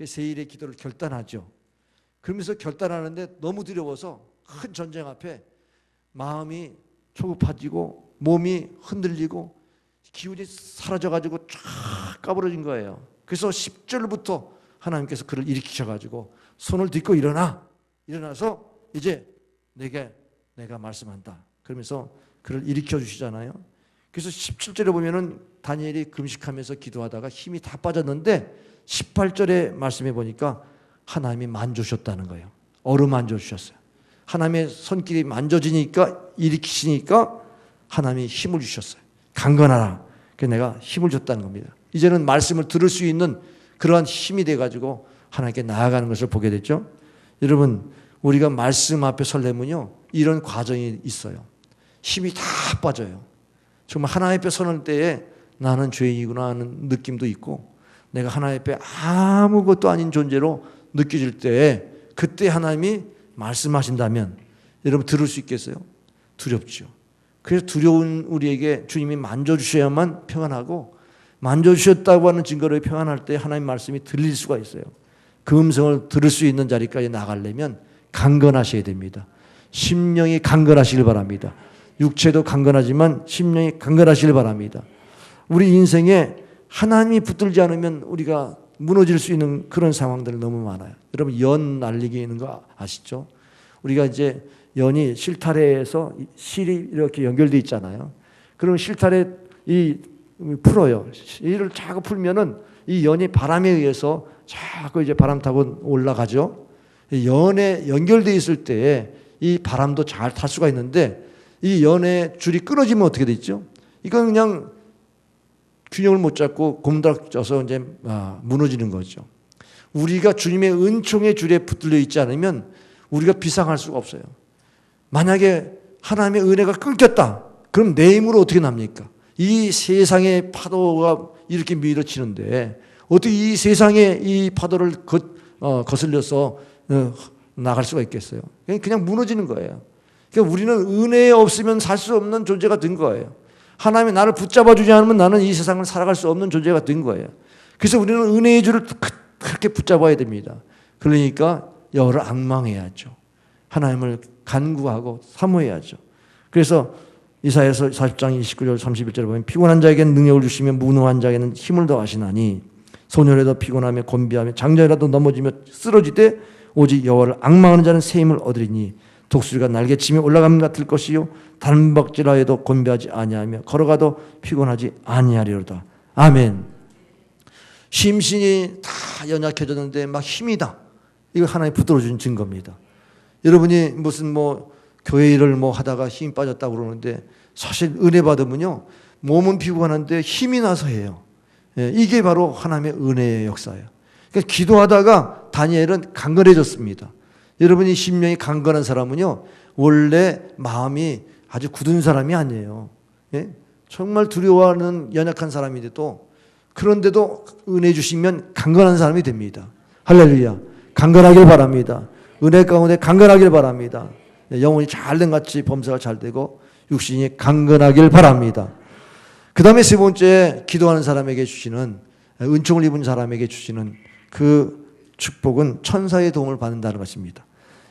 세 일의 기도를 결단하죠. 그러면서 결단하는데 너무 두려워서 큰 전쟁 앞에 마음이 초급해지고 몸이 흔들리고 기운이 사라져가지고 쫙 까부러진 거예요. 그래서 10절부터 하나님께서 그를 일으키셔가지고 손을 딛고 일어나서 이제 내가 말씀한다. 그러면서 그를 일으켜 주시잖아요. 그래서 17절에 보면은 다니엘이 금식하면서 기도하다가 힘이 다 빠졌는데 18절의 말씀에 보니까 하나님이 만져주셨다는 거예요. 어루만져 주셨어요. 하나님의 손길이 만져지니까 일으키시니까 하나님이 힘을 주셨어요. 강건하라. 그래서 내가 힘을 줬다는 겁니다. 이제는 말씀을 들을 수 있는 그러한 힘이 돼가지고 하나님께 나아가는 것을 보게 됐죠. 여러분, 우리가 말씀 앞에 설레면요, 이런 과정이 있어요. 힘이 다 빠져요. 정말 하나님 앞에 서는 때에 나는 죄인이구나 하는 느낌도 있고, 내가 하나님 앞에 아무것도 아닌 존재로 느껴질 때에 그때 하나님이 말씀하신다면 여러분 들을 수 있겠어요? 두렵죠. 그래서 두려운 우리에게 주님이 만져주셔야만 평안하고, 만져주셨다고 하는 증거를 평안할 때 하나님 말씀이 들릴 수가 있어요. 그 음성을 들을 수 있는 자리까지 나가려면 강건하셔야 됩니다. 심령이 강건하시길 바랍니다. 육체도 강건하지만 심령이 강건하시길 바랍니다. 우리 인생에 하나님이 붙들지 않으면 우리가 무너질 수 있는 그런 상황들이 너무 많아요. 여러분 연 날리기 있는 거 아시죠? 우리가 이제 연이 실타래에서 실이 이렇게 연결되어 있잖아요. 그러면 실타래 풀어요. 이를 자꾸 풀면은 이 연이 바람에 의해서 자꾸 이제 바람 타고 올라가죠. 연에 연결되어 있을 때 이 바람도 잘 탈 수가 있는데 이 연의 줄이 끊어지면 어떻게 되죠? 이건 그냥 균형을 못 잡고 곰닥쳐서 이제 무너지는 거죠. 우리가 주님의 은총의 줄에 붙들려 있지 않으면 우리가 비상할 수가 없어요. 만약에 하나님의 은혜가 끊겼다. 그럼 내 힘으로 어떻게 납니까? 이 세상의 파도가 이렇게 밀어치는데 어떻게 이 세상의 이 파도를 거슬려서 나갈 수가 있겠어요? 그냥 무너지는 거예요. 그러니까 우리는 은혜 없으면 살 수 없는 존재가 된 거예요. 하나님이 나를 붙잡아 주지 않으면 나는 이 세상을 살아갈 수 없는 존재가 된 거예요. 그래서 우리는 은혜의 줄을 그렇게 붙잡아야 됩니다. 그러니까 여호와를 앙망해야죠. 하나님을 간구하고 사모해야죠. 그래서 이사야서 40장 29절 31절에 보면 피곤한 자에게는 능력을 주시며 무능한 자에게는 힘을 더하시나니 소년에도 피곤하며 곤비하며 장자라도 넘어지며 쓰러지되 오직 여호와를 앙망하는 자는 새 힘을 얻으리니 독수리가 날개치며 올라감 같을 것이요 단박질하여도 곤비하지 아니하며 걸어가도 피곤하지 아니하리로다. 아멘. 심신이 다 연약해졌는데 막 힘이다. 이거 하나님 붙들어주는 증거입니다. 여러분이 무슨 교회 일을 하다가 힘이 빠졌다고 그러는데 사실 은혜 받으면요 몸은 피곤한데 힘이 나서 해요. 이게 바로 하나님의 은혜의 역사예요. 그러니까 기도하다가 다니엘은 강건해졌습니다. 여러분이 심령이 강건한 사람은요 원래 마음이 아주 굳은 사람이 아니에요. 정말 두려워하는 연약한 사람인데도 그런데도 은혜 주시면 강건한 사람이 됩니다. 할렐루야. 강건하길 바랍니다. 은혜 가운데 강건하길 바랍니다. 영혼이 잘된 같이 범사가 잘 되고 육신이 강건하길 바랍니다. 그 다음에 세 번째 기도하는 사람에게 주시는 은총을 입은 사람에게 주시는 그 축복은 천사의 도움을 받는다는 것입니다.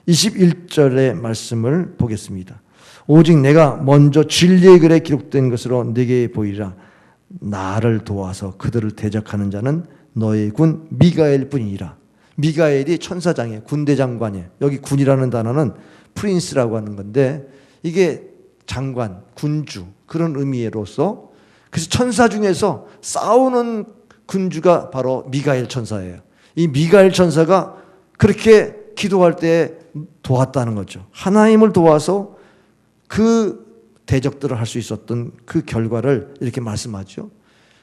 21절의 말씀을 보겠습니다. 오직 내가 먼저 진리의 글에 기록된 것으로 네게 보이라. 나를 도와서 그들을 대적하는 자는 너의 군 미가엘 뿐이니라. 미가엘이 천사장이에요. 군대 장관이에요. 여기 군이라는 단어는 프린스라고 하는 건데 이게 장관, 군주 그런 의미로서 그래서 천사 중에서 싸우는 군주가 바로 미가엘 천사예요. 이 미가엘 천사가 그렇게 기도할 때 도왔다는 거죠. 하나님을 도와서 그 대적들을 할 수 있었던 그 결과를 이렇게 말씀하죠.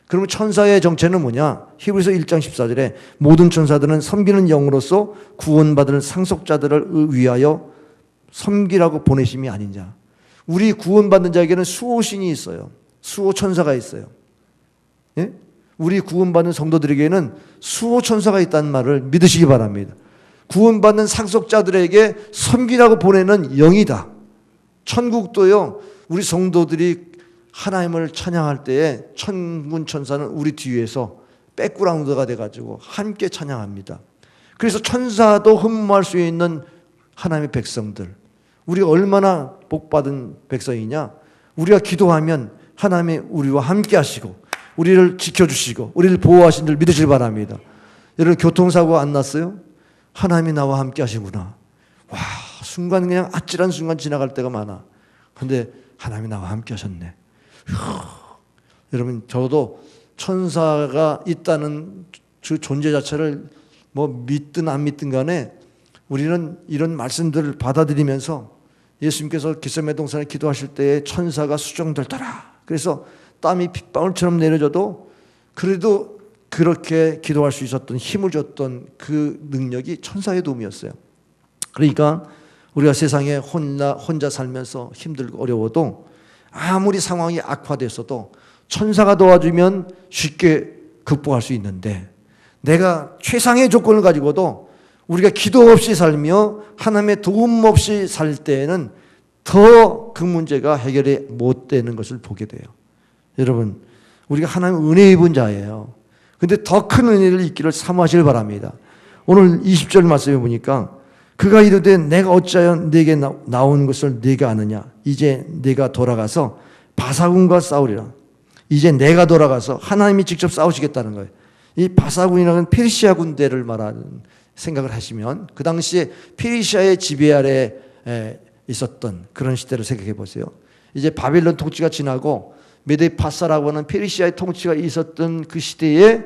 그러면 천사의 정체는 뭐냐? 히브리서 1장 14절에 모든 천사들은 섬기는 영으로서 구원받을 상속자들을 위하여 섬기라고 보내심이 아니냐. 우리 구원받는 자에게는 수호신이 있어요. 수호천사가 있어요. 예? 우리 구원받는 성도들에게는 수호천사가 있다는 말을 믿으시기 바랍니다. 구원받는 상속자들에게 섬기라고 보내는 영이다. 천국도요, 우리 성도들이 하나님을 찬양할 때에 천군 천사는 우리 뒤에서 백그라운드가 돼가지고 함께 찬양합니다. 그래서 천사도 흠모할 수 있는 하나님의 백성들, 우리가 얼마나 복받은 백성이냐. 우리가 기도하면 하나님이 우리와 함께 하시고 우리를 지켜주시고 우리를 보호하신 줄 믿으시기 바랍니다. 여러분 교통사고 안 났어요? 하나님이 나와 함께 하시구나. 와, 순간 그냥 아찔한 순간 지나갈 때가 많아. 근데 하나님이 나와 함께 하셨네. 여러분 저도 천사가 있다는 그 존재 자체를 믿든 안 믿든 간에 우리는 이런 말씀들을 받아들이면서 예수님께서 겟세마네 동산에 기도하실 때에 천사가 수정되더라. 그래서 땀이 빗방울처럼 내려져도 그래도 그렇게 기도할 수 있었던 힘을 줬던 그 능력이 천사의 도움이었어요. 그러니까 우리가 세상에 혼자 살면서 힘들고 어려워도 아무리 상황이 악화됐어도 천사가 도와주면 쉽게 극복할 수 있는데 내가 최상의 조건을 가지고도 우리가 기도 없이 살며 하나님의 도움 없이 살 때에는 더 그 문제가 해결이 못 되는 것을 보게 돼요. 여러분 우리가 하나님 은혜 입은 자예요. 근데 더 큰 은혜를 입기를 사모하시길 바랍니다. 오늘 20절 말씀해 보니까 그가 이르되 내가 어찌하여 네게 나온 것을 네가 아느냐. 이제 네가 돌아가서 바사군과 싸우리라. 이제 내가 돌아가서 하나님이 직접 싸우시겠다는 거예요. 이 바사군이라는 페르시아 군대를 말하는 생각을 하시면 그 당시에 페르시아의 지배 아래 있었던 그런 시대를 생각해 보세요. 이제 바벨론 통치가 지나고 메데파사라고 하는 페르시아의 통치가 있었던 그 시대에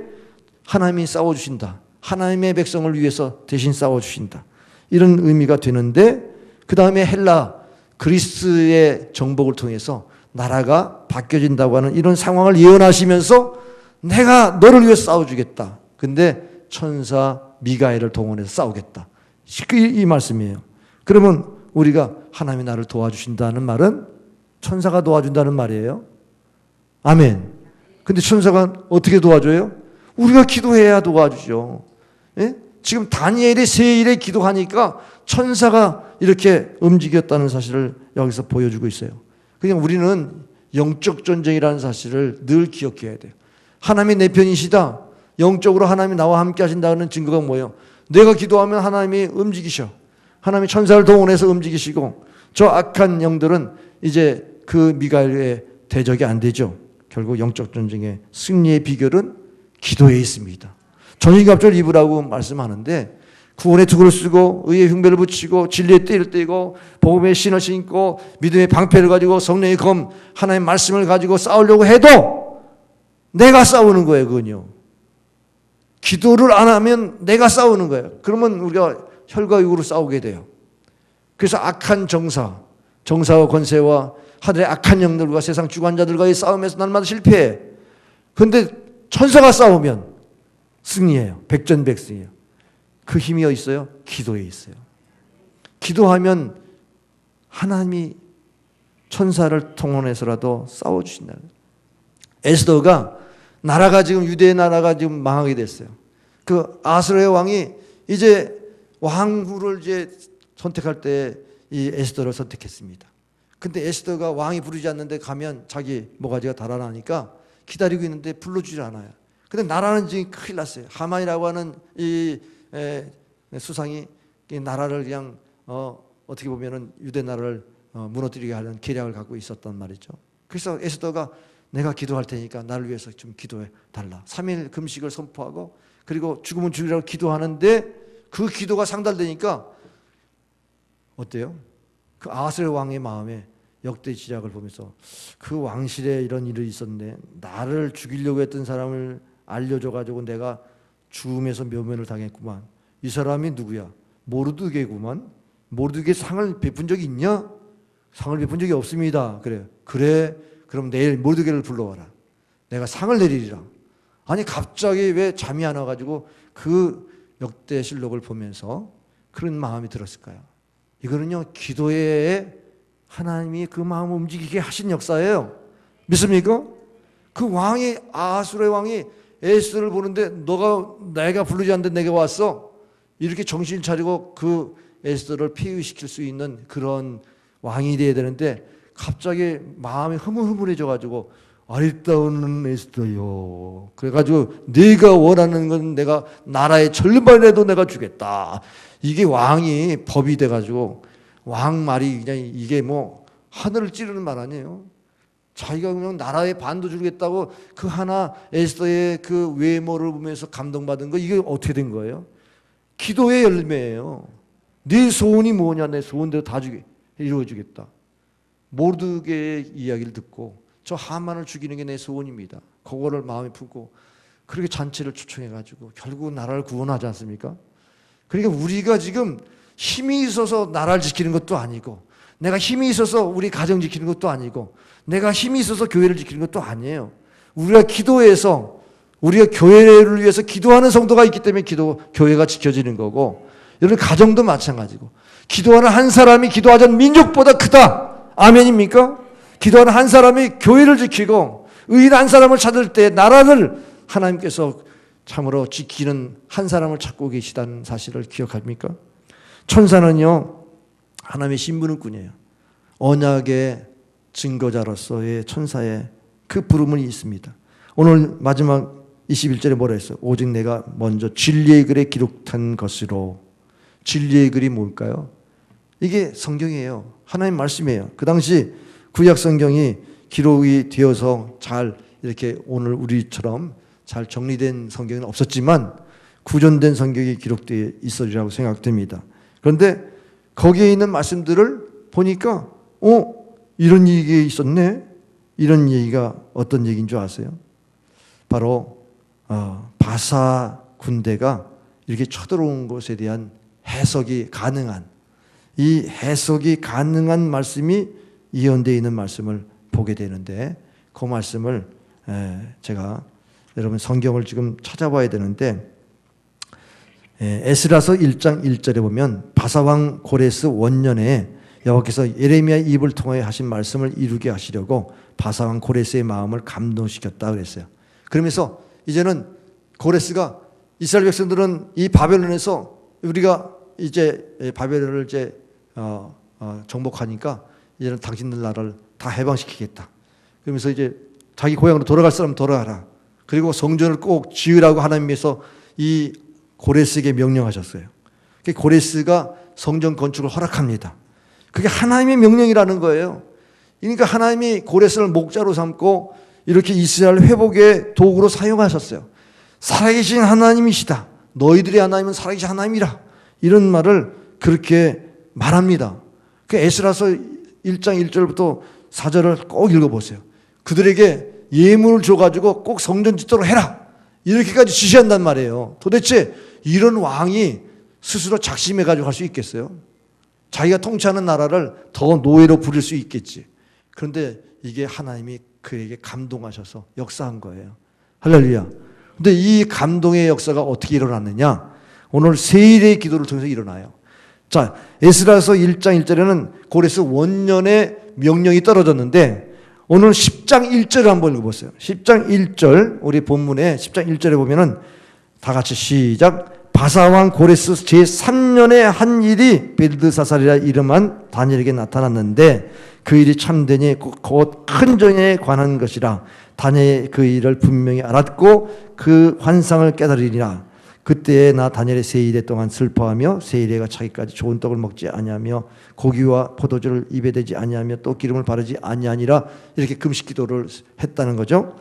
하나님이 싸워주신다. 하나님의 백성을 위해서 대신 싸워주신다. 이런 의미가 되는데 그 다음에 헬라 그리스의 정복을 통해서 나라가 바뀌어진다고 하는 이런 상황을 예언하시면서 내가 너를 위해 싸워주겠다. 근데 천사 미가엘을 동원해서 싸우겠다. 이 말씀이에요. 그러면 우리가 하나님이 나를 도와주신다는 말은 천사가 도와준다는 말이에요. 아멘. 근데 천사가 어떻게 도와줘요? 우리가 기도해야 도와주죠. 예? 지금 다니엘이 세 일에 기도하니까 천사가 이렇게 움직였다는 사실을 여기서 보여주고 있어요. 그냥 우리는 영적 전쟁이라는 사실을 늘 기억해야 돼요. 하나님이 내 편이시다. 영적으로 하나님이 나와 함께 하신다는 증거가 뭐예요? 내가 기도하면 하나님이 움직이셔. 하나님이 천사를 동원해서 움직이시고 저 악한 영들은 이제 그 미가엘의 대적이 안 되죠. 결국 영적 전쟁의 승리의 비결은 기도에 있습니다. 전신갑주를 입으라고 말씀하는데 구원의 투구를 쓰고 의의 흉배를 붙이고 진리의 띠를 띠고 복음의 신을 신고 믿음의 방패를 가지고 성령의 검 하나님의 말씀을 가지고 싸우려고 해도 내가 싸우는 거예요. 그건요. 기도를 안 하면 내가 싸우는 거예요. 그러면 우리가 혈과 육으로 싸우게 돼요. 그래서 악한 정사와 권세와 하늘의 악한 영들과 세상 주관자들과의 싸움에서 날마다 실패해. 그런데 천사가 싸우면 승리해요. 백전백승이에요. 그 힘이 어디 있어요? 기도에 있어요. 기도하면 하나님이 천사를 통원해서라도 싸워주신다. 에스더가 나라가 지금 유대 나라가 지금 망하게 됐어요. 그 아수르의 왕이 이제 왕후를 이제 선택할 때 이 에스더를 선택했습니다. 근데 에스더가 왕이 부르지 않는데 가면 자기 모가지가 달아나니까 기다리고 있는데 불러주지 않아요. 근데 나라는 지금 큰일 났어요. 하만이라고 하는 이 수상이 이 나라를 그냥 어떻게 보면은 유대 나라를 무너뜨리게 하는 계략을 갖고 있었단 말이죠. 그래서 에스더가 내가 기도할 테니까 나를 위해서 좀 기도해 달라. 3일 금식을 선포하고 그리고 죽으면 죽이라고 기도하는데 그 기도가 상달되니까 어때요? 그 아하스의 왕의 마음에 역대 지략을 보면서 그 왕실에 이런 일이 있었는데 나를 죽이려고 했던 사람을 알려줘가지고 내가 죽음에서 묘면을 당했구만. 이 사람이 누구야? 모르드게구만. 모르드게 상을 베푼 적이 있냐? 상을 베푼 적이 없습니다. 그래 그럼 내일 모르드게를 불러와라. 내가 상을 내리리라. 아니 갑자기 왜 잠이 안 와가지고 그 역대실록을 보면서 그런 마음이 들었을까요? 이거는요 기도에 하나님이 그 마음을 움직이게 하신 역사예요. 믿습니까? 그 왕이 아하수르의 왕이 에스더를 보는데 너가 내가 부르지 않는데 내게 왔어. 이렇게 정신 차리고 그 에스더를 폐위시킬 수 있는 그런 왕이 돼야 되는데 갑자기 마음이 흐물흐물해져가지고 아리따운 에스더요. 그래가지고 네가 원하는 건 내가 나라의 절반이라도 내가 주겠다. 이게 왕이 법이 돼가지고 왕 말이 그냥 이게 뭐 하늘을 찌르는 말 아니에요. 자기가 그냥 나라의 반도 주겠다고 그 하나 에스더의 그 외모를 보면서 감동받은 거 이게 어떻게 된 거예요? 기도의 열매예요. 네 소원이 뭐냐? 내 소원대로 다 이루어주겠다. 모르드게의 이야기를 듣고 저 하만을 죽이는 게 내 소원입니다. 그거를 마음에 품고 그렇게 잔치를 초청해가지고 결국 나라를 구원하지 않습니까? 그러니까 우리가 지금 힘이 있어서 나라를 지키는 것도 아니고 내가 힘이 있어서 우리 가정 지키는 것도 아니고 내가 힘이 있어서 교회를 지키는 것도 아니에요. 우리가 기도해서 우리가 교회를 위해서 기도하는 성도가 있기 때문에 교회가 지켜지는 거고 여러분 가정도 마찬가지고 기도하는 한 사람이 기도하자는 민족보다 크다. 아멘입니까? 기도하는 한 사람이 교회를 지키고 의인 한 사람을 찾을 때 나라를 하나님께서 참으로 지키는 한 사람을 찾고 계시다는 사실을 기억합니까? 천사는요 하나님의 신분은꾼이에요. 언약의 증거자로서의 천사의 그 부름이 있습니다. 오늘 마지막 21절에 뭐라 했어요? 오직 내가 먼저 진리의 글에 기록한 것으로 진리의 글이 뭘까요? 이게 성경이에요. 하나님 말씀이에요. 그 당시 구약 성경이 기록이 되어서 잘 이렇게 오늘 우리처럼 잘 정리된 성경은 없었지만 구전된 성경이 기록되어 있으리라고 생각됩니다. 그런데 거기에 있는 말씀들을 보니까 이런 얘기가 있었네. 이런 얘기가 어떤 얘기인 줄 아세요? 바로 바사 군대가 이렇게 쳐들어온 것에 대한 해석이 가능한, 이 해석이 가능한 말씀이 예언되어 있는 말씀을 보게 되는데, 그 말씀을 제가 여러분 성경을 지금 찾아봐야 되는데, 에스라서 1장 1절에 보면 바사왕 고레스 원년에 여호와께서 예레미야의 입을 통하여 하신 말씀을 이루게 하시려고 바사왕 고레스의 마음을 감동시켰다 그랬어요. 그러면서 이제는 고레스가 이스라엘 백성들은 이 바벨론에서 우리가 이제 바벨론을 이제 정복하니까 이제는 당신들 나라를 다 해방시키겠다. 그러면서 이제 자기 고향으로 돌아갈 사람 돌아가라. 그리고 성전을 꼭 지으라고 하나님께서 이 고레스에게 명령하셨어요. 고레스가 성전 건축을 허락합니다. 그게 하나님의 명령이라는 거예요. 그러니까 하나님이 고레스를 목자로 삼고 이렇게 이스라엘 회복의 도구로 사용하셨어요. 살아계신 하나님이시다. 너희들의 하나님은 살아계신 하나님이라. 이런 말을 그렇게 말합니다. 그 에스라서 1장 1절부터 4절을 꼭 읽어보세요. 그들에게 예물을 줘가지고 꼭 성전 짓도록 해라. 이렇게까지 지시한단 말이에요. 도대체 이런 왕이 스스로 작심해가지고 할 수 있겠어요? 자기가 통치하는 나라를 더 노예로 부릴 수 있겠지. 그런데 이게 하나님이 그에게 감동하셔서 역사한 거예요. 할렐루야. 근데 이 감동의 역사가 어떻게 일어났느냐? 오늘 세일의 기도를 통해서 일어나요. 자, 에스라서 1장 1절에는 고레스 원년의 명령이 떨어졌는데 오늘 10장 1절을 한번 읽어보세요. 10장 1절, 우리 본문에 10장 1절에 보면은 다 같이 시작. 바사왕 고레스 제3년에 한 일이 벨드사살이라 이름한 다니엘에게 나타났는데 그 일이 참되니 곧 큰 정에 관한 것이라. 다니엘이 그 일을 분명히 알았고 그 환상을 깨달으리라. 그때에 나 다니엘의 세일에 동안 슬퍼하며 세일에가 차기까지 좋은 떡을 먹지 아니하며 고기와 포도주를 입에 대지 아니하며 또 기름을 바르지 아니하니라. 이렇게 금식 기도를 했다는 거죠.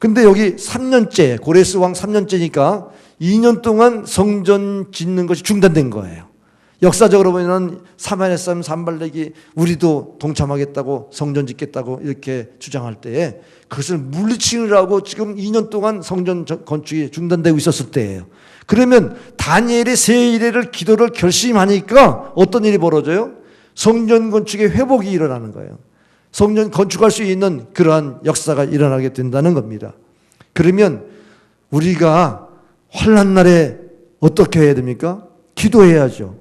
근데 여기 3년째, 고레스 왕 3년째니까 2년 동안 성전 짓는 것이 중단된 거예요. 역사적으로 보면 사마리아 사람 산발락이 우리도 동참하겠다고 성전 짓겠다고 이렇게 주장할 때에 그것을 물리치느라고 지금 2년 동안 성전 건축이 중단되고 있었을 때예요. 그러면 다니엘의 세일의 기도를 결심하니까 어떤 일이 벌어져요? 성전 건축의 회복이 일어나는 거예요. 성전 건축할 수 있는 그러한 역사가 일어나게 된다는 겁니다. 그러면 우리가 환난 날에 어떻게 해야 됩니까? 기도해야죠.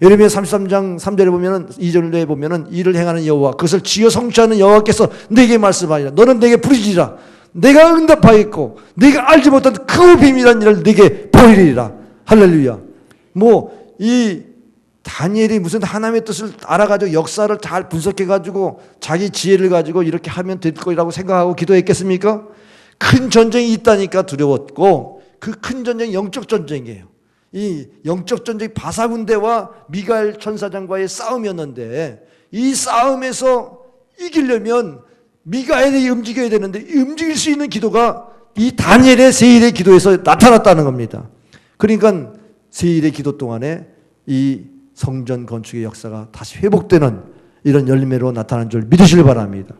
예레미야 33장 3절에 보면은 2절에 보면은 이를 행하는 여호와 그것을 지어 성취하는 여호와께서 내게 말씀하니라. 너는 내게 부르짖으라. 내가 응답하겠고 내가 알지 못한 그 비밀한 일을 내게 보이리라. 할렐루야. 이 다니엘이 무슨 하나님의 뜻을 알아가지고 역사를 잘 분석해가지고 자기 지혜를 가지고 이렇게 하면 될 거라고 생각하고 기도했겠습니까? 큰 전쟁이 있다니까 두려웠고 그 큰 전쟁이 영적 전쟁이에요. 이 영적 전쟁이 바사 군대와 미가엘 천사장과의 싸움이었는데 이 싸움에서 이기려면 미가엘이 움직여야 되는데 움직일 수 있는 기도가 이 다니엘의 세일의 기도에서 나타났다는 겁니다. 그러니까 세일의 기도 동안에 이 성전 건축의 역사가 다시 회복되는 이런 열매로 나타난 줄 믿으시길 바랍니다.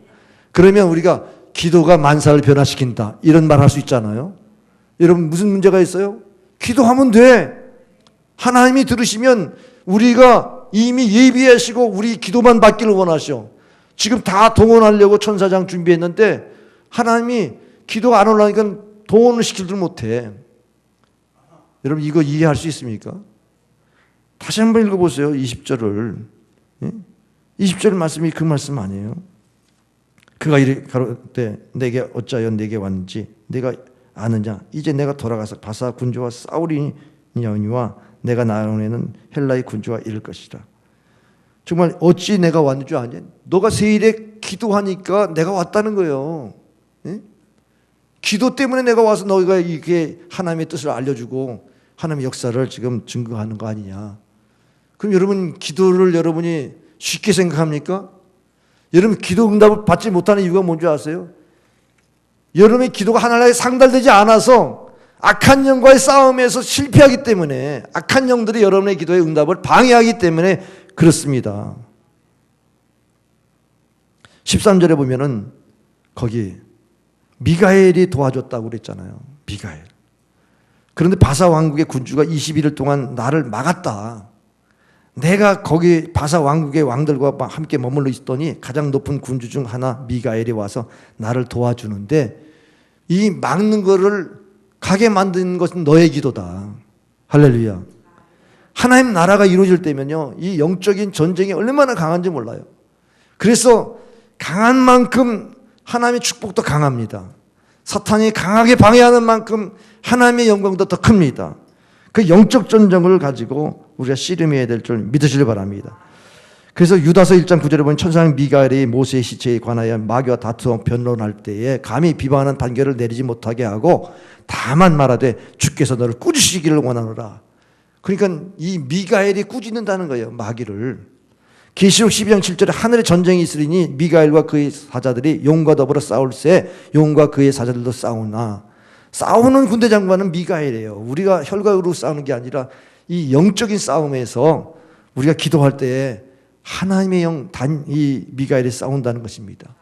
그러면 우리가 기도가 만사를 변화시킨다 이런 말 할 수 있잖아요. 여러분 무슨 문제가 있어요? 기도하면 돼. 하나님이 들으시면 우리가 이미 예비하시고 우리 기도만 받기를 원하셔. 지금 다 동원하려고 천사장 준비했는데 하나님이 기도가 안 올라오니까 동원을 시키지를 못해. 여러분 이거 이해할 수 있습니까? 다시 한번 읽어보세요. 20절을. 20절 말씀이 그 말씀 아니에요. 그가 이르되 가로되 내게 어찌하여 내게 왔는지 내가 아느냐. 이제 내가 돌아가서 바사 군주와 싸우리니와 내가 나오내는 헬라의 군주와 이를 것이라. 정말 어찌 내가 왔는 줄 아냐? 너가 세일에 기도하니까 내가 왔다는 거예요. 기도 때문에 내가 와서 너희가 이게 하나님의 뜻을 알려주고 하나님의 역사를 지금 증거하는 거 아니냐. 그럼 여러분 기도를 여러분이 쉽게 생각합니까? 여러분 기도 응답을 받지 못하는 이유가 뭔지 아세요? 여러분의 기도가 하나님께 상달되지 않아서 악한 영과의 싸움에서 실패하기 때문에, 악한 영들이 여러분의 기도의 응답을 방해하기 때문에 그렇습니다. 13절에 보면은 거기 미가엘이 도와줬다고 그랬잖아요. 미가엘. 그런데 바사 왕국의 군주가 21일 동안 나를 막았다. 내가 거기 바사 왕국의 왕들과 함께 머물러 있더니 가장 높은 군주 중 하나 미가엘이 와서 나를 도와주는데, 이 막는 거를 가게 만든 것은 너의 기도다. 할렐루야. 하나님 나라가 이루어질 때면요, 이 영적인 전쟁이 얼마나 강한지 몰라요. 그래서 강한 만큼 하나님의 축복도 강합니다. 사탄이 강하게 방해하는 만큼 하나님의 영광도 더 큽니다. 그 영적 전쟁을 가지고 우리가 씨름해야 될 줄 믿으시길 바랍니다. 그래서 유다서 1장 9절에 보면 천사장 미가엘이 모세의 시체에 관하여 마귀와 다투어 변론할 때에 감히 비방하는 판결을 내리지 못하게 하고 다만 말하되 주께서 너를 꾸짖으시기를 원하노라. 그러니까 이 미가엘이 꾸짖는다는 거예요, 마귀를. 계시록 12장 7절에 하늘에 전쟁이 있으리니 미가엘과 그의 사자들이 용과 더불어 싸울새 용과 그의 사자들도 싸우나. 싸우는 군대 장관은 미가엘이에요. 우리가 혈과로 싸우는 게 아니라 이 영적인 싸움에서 우리가 기도할 때에 하나님의 영, 이 미가엘이 싸운다는 것입니다.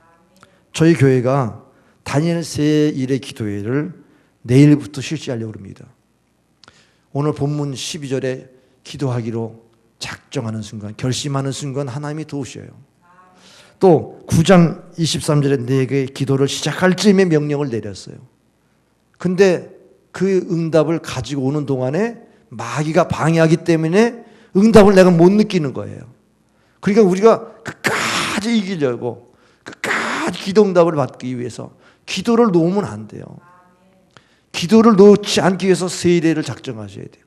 저희 교회가 다니엘 새1의 기도회를 내일부터 실시하려고 합니다. 오늘 본문 12절에 기도하기로 작정하는 순간, 결심하는 순간 하나님이 도우셔요. 또 9장 23절에 내게 기도를 시작할 즈음에 명령을 내렸어요. 근데 그 응답을 가지고 오는 동안에 마귀가 방해하기 때문에 응답을 내가 못 느끼는 거예요. 그러니까 우리가 끝까지 이기려고, 끝까지 기도 응답을 받기 위해서 기도를 놓으면 안 돼요. 기도를 놓지 않기 위해서 세례를 작정하셔야 돼요.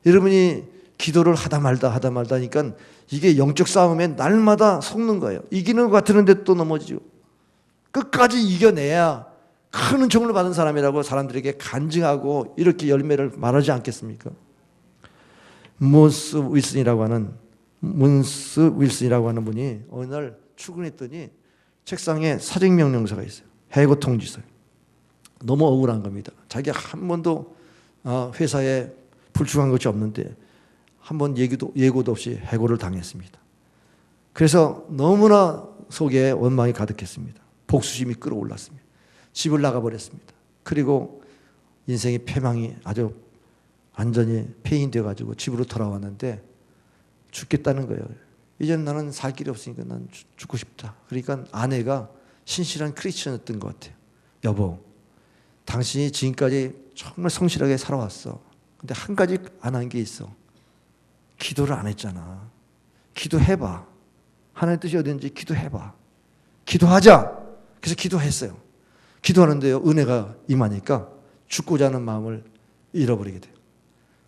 여러분이 기도를 하다 말다 하니까 이게 영적 싸움에 날마다 속는 거예요. 이기는 것 같으는데 또 넘어지죠. 끝까지 이겨내야 큰 은총을 받은 사람이라고 사람들에게 간증하고 이렇게 열매를 말하지 않겠습니까? 문스 윌슨이라고 하는 분이 어느 날 출근했더니 책상에 사직명령서가 있어요. 해고 통지서요. 너무 억울한 겁니다. 자기가 한 번도 회사에 불충한 것이 없는데 한 번 예고도 없이 해고를 당했습니다. 그래서 너무나 속에 원망이 가득했습니다. 복수심이 끌어올랐습니다. 집을 나가버렸습니다. 그리고 인생의 패망이 아주 완전히 폐인되어가지고 집으로 돌아왔는데 죽겠다는 거예요. 이제는 나는 살 길이 없으니까 난 죽고 싶다. 그러니까 아내가 신실한 크리스천이었던 것 같아요. 여보, 당신이 지금까지 정말 성실하게 살아왔어. 근데 한 가지 안 한 게 있어. 기도를 안 했잖아. 기도해봐. 하나님의 뜻이 어딘지 기도해봐. 기도하자. 그래서 기도했어요. 기도하는데요, 은혜가 임하니까 죽고자 하는 마음을 잃어버리게 돼요.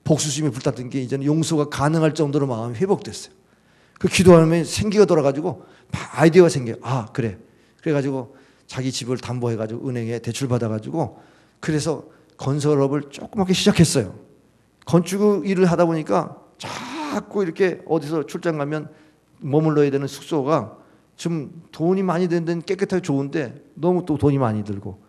복수심이 불탔던 게 이제는 용서가 가능할 정도로 마음이 회복됐어요. 그 기도하면 생기가 돌아가지고 아이디어가 생겨요. 아, 그래. 그래가지고 자기 집을 담보해가지고 은행에 대출 받아가지고 그래서 건설업을 조그맣게 시작했어요. 건축 일을 하다 보니까 자꾸 이렇게 어디서 출장 가면 머물러야 되는 숙소가 좀 돈이 많이 드는 데는 깨끗하게 좋은데 너무 또 돈이 많이 들고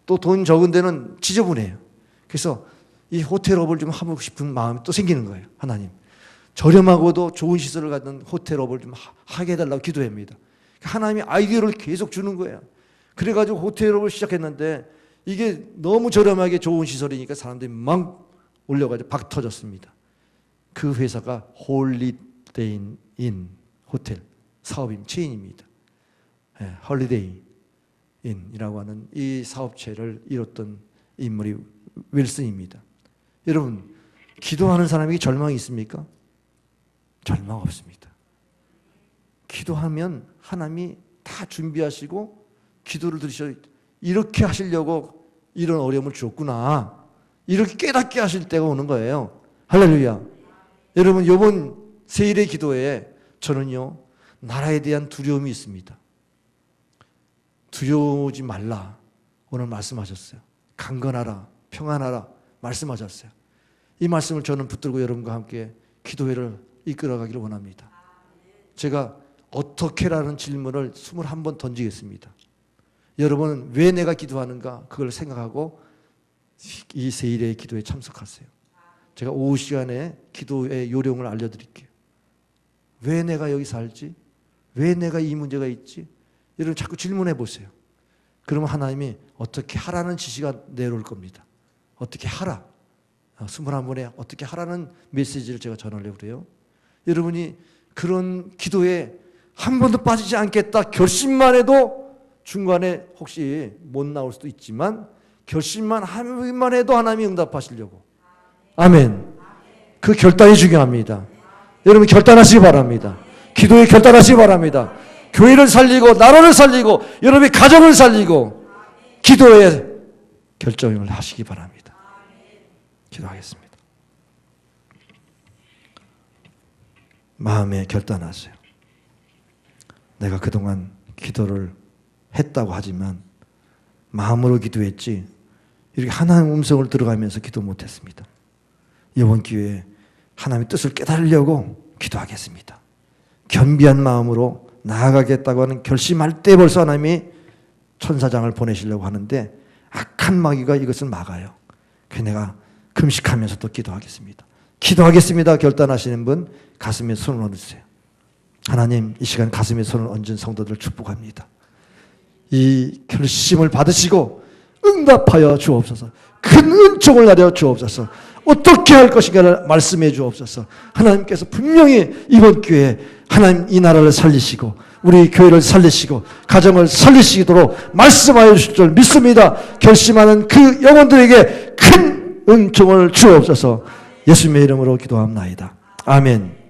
또 돈 적은 데는 지저분해요. 그래서 이 호텔업을 좀 하고 싶은 마음이 또 생기는 거예요. 하나님, 저렴하고도 좋은 시설을 갖는 호텔업을 좀 하게 해달라고 기도합니다. 하나님이 아이디어를 계속 주는 거예요. 그래가지고 호텔업을 시작했는데 이게 너무 저렴하게 좋은 시설이니까 사람들이 막 올려가지고 박 터졌습니다. 그 회사가 홀리데이 인 호텔 사업인 체인입니다. 홀리데이 인이라고 하는 이 사업체를 이뤘던 인물이 윌슨입니다. 여러분, 기도하는 사람에게 절망이 있습니까? 절망 없습니다. 기도하면 하나님이 다 준비하시고 기도를 들으셔. 이렇게 하시려고 이런 어려움을 주었구나. 이렇게 깨닫게 하실 때가 오는 거예요. 할렐루야. 여러분, 이번 세일의 기도에 저는요, 나라에 대한 두려움이 있습니다. 두려워하지 말라. 오늘 말씀하셨어요. 강건하라, 평안하라 말씀하셨어요. 이 말씀을 저는 붙들고 여러분과 함께 기도회를 이끌어가기를 원합니다. 제가 어떻게라는 질문을 21번 던지겠습니다. 여러분은 왜 내가 기도하는가 그걸 생각하고 이 세일의 기도에 참석하세요. 제가 오후 시간에 기도의 요령을 알려드릴게요. 왜 내가 여기 살지? 왜 내가 이 문제가 있지? 여러분 자꾸 질문해 보세요. 그러면 하나님이 어떻게 하라는 지시가 내려올 겁니다. 어떻게 하라. 21번에 어떻게 하라는 메시지를 제가 전하려고 그래요. 여러분이 그런 기도에 한 번도 빠지지 않겠다 결심만 해도 중간에 혹시 못 나올 수도 있지만 결심만 하기만 해도 하나님이 응답하시려고. 아멘. 그 결단이 중요합니다. 여러분 결단하시기 바랍니다. 기도에 결단하시기 바랍니다. 교회를 살리고 나라를 살리고 여러분의 가정을 살리고 기도에 결정을 하시기 바랍니다. 기도하겠습니다. 마음에 결단하세요. 내가 그동안 기도를 했다고 하지만 마음으로 기도했지 이렇게 하나님의 음성을 들어가면서 기도 못했습니다. 이번 기회에 하나님의 뜻을 깨달으려고 기도하겠습니다. 겸비한 마음으로 나아가겠다고 하는 결심할 때 벌써 하나님이 천사장을 보내시려고 하는데 악한 마귀가 이것을 막아요. 그래서 내가 금식하면서도 기도하겠습니다. 기도하겠습니다. 결단하시는 분 가슴에 손을 얹으세요. 하나님 이 시간 가슴에 손을 얹은 성도들 축복합니다. 이 결심을 받으시고 응답하여 주옵소서. 큰 은총을 내려 주옵소서. 어떻게 할 것인가를 말씀해 주옵소서. 하나님께서 분명히 이번 기회에 하나님 이 나라를 살리시고 우리 교회를 살리시고 가정을 살리시도록 말씀하여 주실 줄 믿습니다. 결심하는 그 영혼들에게 큰 은총을 주옵소서. 예수님의 이름으로 기도합나이다. 아멘.